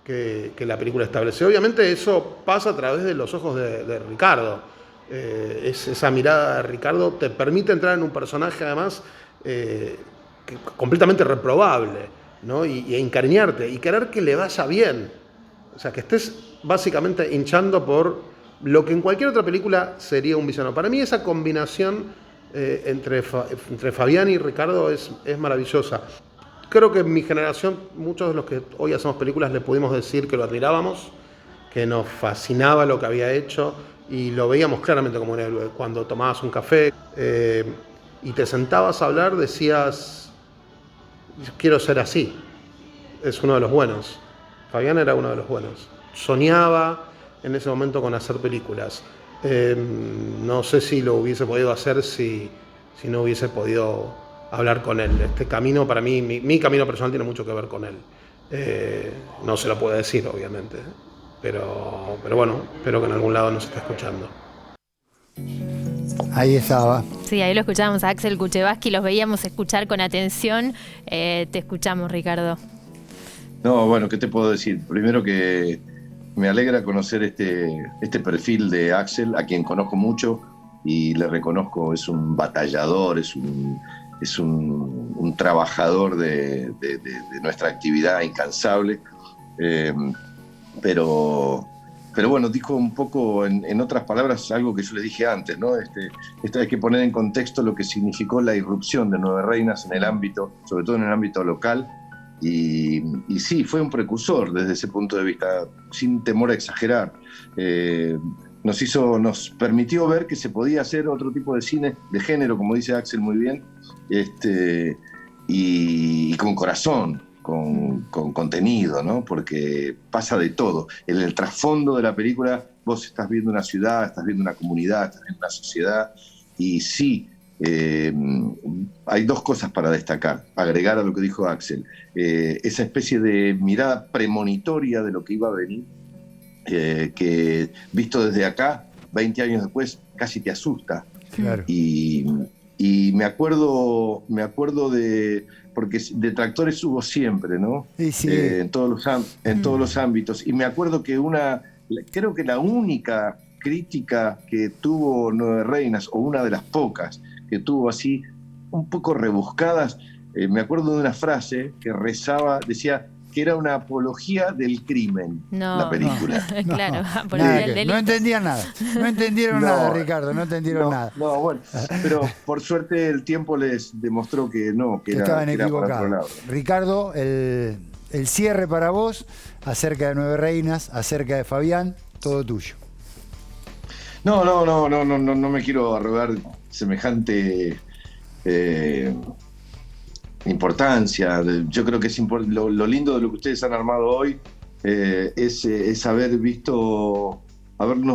Speaker 21: que la película establece. Obviamente eso pasa a través de los ojos de Ricardo. Esa mirada de Ricardo te permite entrar en un personaje además completamente reprobable, ¿no? E encariñarte y querer que le vaya bien. O sea, que estés básicamente hinchando por lo que en cualquier otra película sería un villano. Para mí esa combinación entre Fabián y Ricardo es maravillosa. Creo que en mi generación, muchos de los que hoy hacemos películas le pudimos decir que lo admirábamos, que nos fascinaba lo que había hecho y lo veíamos claramente como un héroe. Cuando tomabas un café y te sentabas a hablar, decías, quiero ser así. Es uno de los buenos. Fabián era uno de los buenos. Soñaba en ese momento con hacer películas. No sé si lo hubiese podido hacer si no hubiese podido hablar con él. Este camino para mí, mi camino personal tiene mucho que ver con él. No se lo puedo decir, obviamente, pero bueno, espero que en algún lado nos esté escuchando.
Speaker 1: Ahí estaba.
Speaker 2: Sí, ahí lo escuchábamos a Axel Kuchevaski, los veíamos escuchar con atención. Te escuchamos, Ricardo.
Speaker 6: No, bueno, ¿qué te puedo decir? Primero que me alegra conocer este perfil de Axel, a quien conozco mucho y le reconozco, es un batallador, es un trabajador de nuestra actividad incansable, pero bueno, dijo un poco en otras palabras algo que yo le dije antes, ¿no? Hay que poner en contexto lo que significó la irrupción de Nueve Reinas en el ámbito, sobre todo en el ámbito local, y sí, fue un precursor desde ese punto de vista, sin temor a exagerar. Nos permitió ver que se podía hacer otro tipo de cine de género, como dice Axel muy bien, y con corazón, con contenido, ¿no? Porque pasa de todo. En el trasfondo de la película vos estás viendo una ciudad, estás viendo una comunidad, estás viendo una sociedad, y sí, hay dos cosas para destacar, agregar a lo que dijo Axel. Esa especie de mirada premonitoria de lo que iba a venir, que visto desde acá, 20 años después, casi te asusta.
Speaker 1: Claro.
Speaker 6: Y me acuerdo de, porque detractores hubo siempre, ¿no?
Speaker 1: Sí.
Speaker 6: En todos los ámbitos. Y me acuerdo que creo que la única crítica que tuvo Nueve Reinas, o una de las pocas que tuvo así, un poco rebuscadas, me acuerdo de una frase que decía que era una apología del crimen, la película.
Speaker 2: Claro,
Speaker 1: apología del delito. No entendían nada. No entendieron nada, Ricardo, no entendieron nada.
Speaker 6: No, bueno, pero por suerte el tiempo les demostró que no, que
Speaker 1: estaban
Speaker 6: era
Speaker 1: equivocados.
Speaker 6: para otro lado.
Speaker 1: Ricardo, el cierre para vos, acerca de Nueve Reinas, acerca de Fabián, todo tuyo.
Speaker 6: No me quiero arrogar semejante importancia. Yo creo que es lo lindo de lo que ustedes han armado hoy es habernos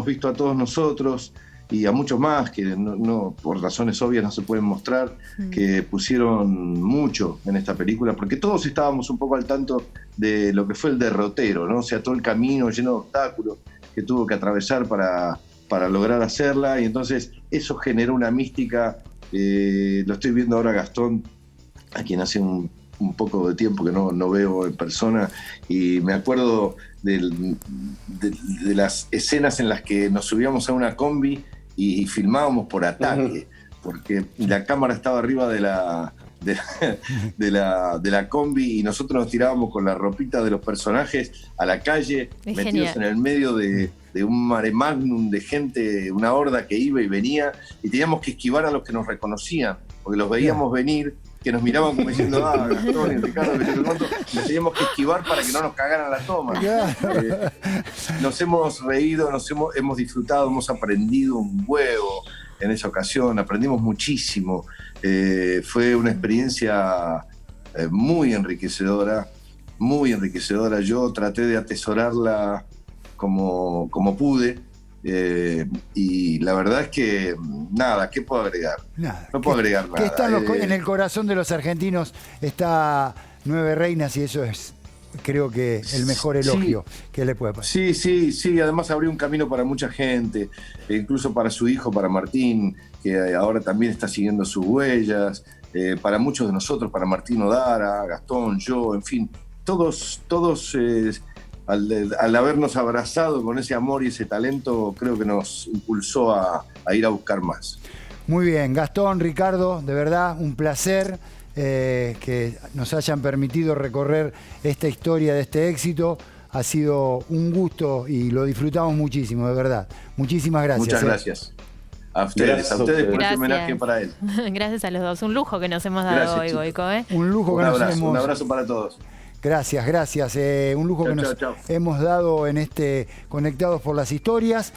Speaker 6: visto a todos nosotros y a muchos más que no, por razones obvias no se pueden mostrar, que pusieron mucho en esta película, porque todos estábamos un poco al tanto de lo que fue el derrotero, ¿no? O sea, todo el camino lleno de obstáculos que tuvo que atravesar para lograr hacerla, y entonces eso generó una mística. Lo estoy viendo ahora a Gastón, a quien hace un poco de tiempo que no veo en persona, y me acuerdo de las escenas en las que nos subíamos a una combi y filmábamos por ataque, porque la cámara estaba arriba de la combi y nosotros nos tirábamos con la ropita de los personajes a la calle,
Speaker 2: Es
Speaker 6: metidos
Speaker 2: genial.
Speaker 6: en el medio de un mare magnum de gente, una horda que iba y venía, y teníamos que esquivar a los que nos reconocían, porque los veíamos venir, que nos miraban como diciendo, Gastón y Ricardo, nos teníamos que esquivar para que no nos cagaran la toma. Nos hemos reído, hemos disfrutado, hemos aprendido un huevo en esa ocasión, aprendimos muchísimo. Fue una experiencia muy enriquecedora, muy enriquecedora. Yo traté de atesorarla como pude. Y la verdad es que nada, ¿qué puedo agregar?
Speaker 1: Nada.
Speaker 6: No puedo agregar nada.
Speaker 1: Que está en el corazón de los argentinos está Nueve Reinas, y eso es, creo que, el mejor elogio que le puede pasar.
Speaker 6: Sí, además abrió un camino para mucha gente, incluso para su hijo, para Martín, que ahora también está siguiendo sus huellas, para muchos de nosotros, para Martín Odara, Gastón, yo, en fin, todos al habernos abrazado con ese amor y ese talento, creo que nos impulsó a ir a buscar más.
Speaker 1: Muy bien, Gastón, Ricardo, de verdad, un placer que nos hayan permitido recorrer esta historia de este éxito. Ha sido un gusto y lo disfrutamos muchísimo, de verdad. Muchísimas gracias.
Speaker 6: Muchas gracias. A ustedes por este homenaje para él.
Speaker 2: Gracias a los dos. Un lujo que nos hemos dado hoy, Goico.
Speaker 1: Un lujo que nos hemos...
Speaker 6: Un abrazo para todos.
Speaker 1: Gracias. Un lujo que nos hemos dado en este Conectados por las Historias.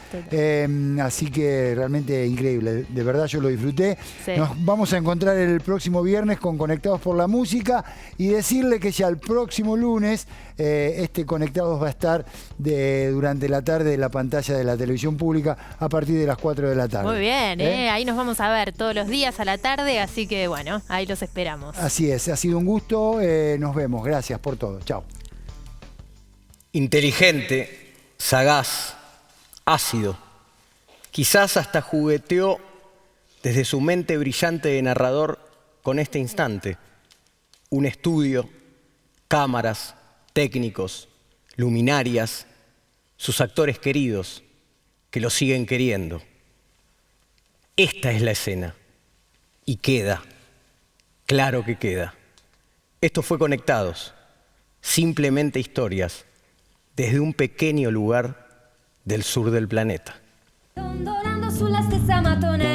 Speaker 1: Así que realmente increíble. De verdad yo lo disfruté.
Speaker 2: Sí.
Speaker 1: Nos vamos a encontrar el próximo viernes con Conectados por la Música, y decirle que ya el próximo lunes este Conectados va a estar durante la tarde en la pantalla de la televisión pública a partir de las 4 de la tarde.
Speaker 2: Muy bien, ahí nos vamos a ver todos los días a la tarde, así que bueno, ahí los esperamos.
Speaker 1: Así es, ha sido un gusto. Nos vemos. Gracias por todo. Chao.
Speaker 15: Inteligente, sagaz, ácido. Quizás hasta jugueteó desde su mente brillante de narrador con este instante. Un estudio, cámaras, técnicos, luminarias, sus actores queridos, que lo siguen queriendo. Esta es la escena. Y queda. Claro que queda. Esto fue Conectados. Simplemente historias desde un pequeño lugar del sur del planeta.
Speaker 16: Dondolando sulla stessa mattonella.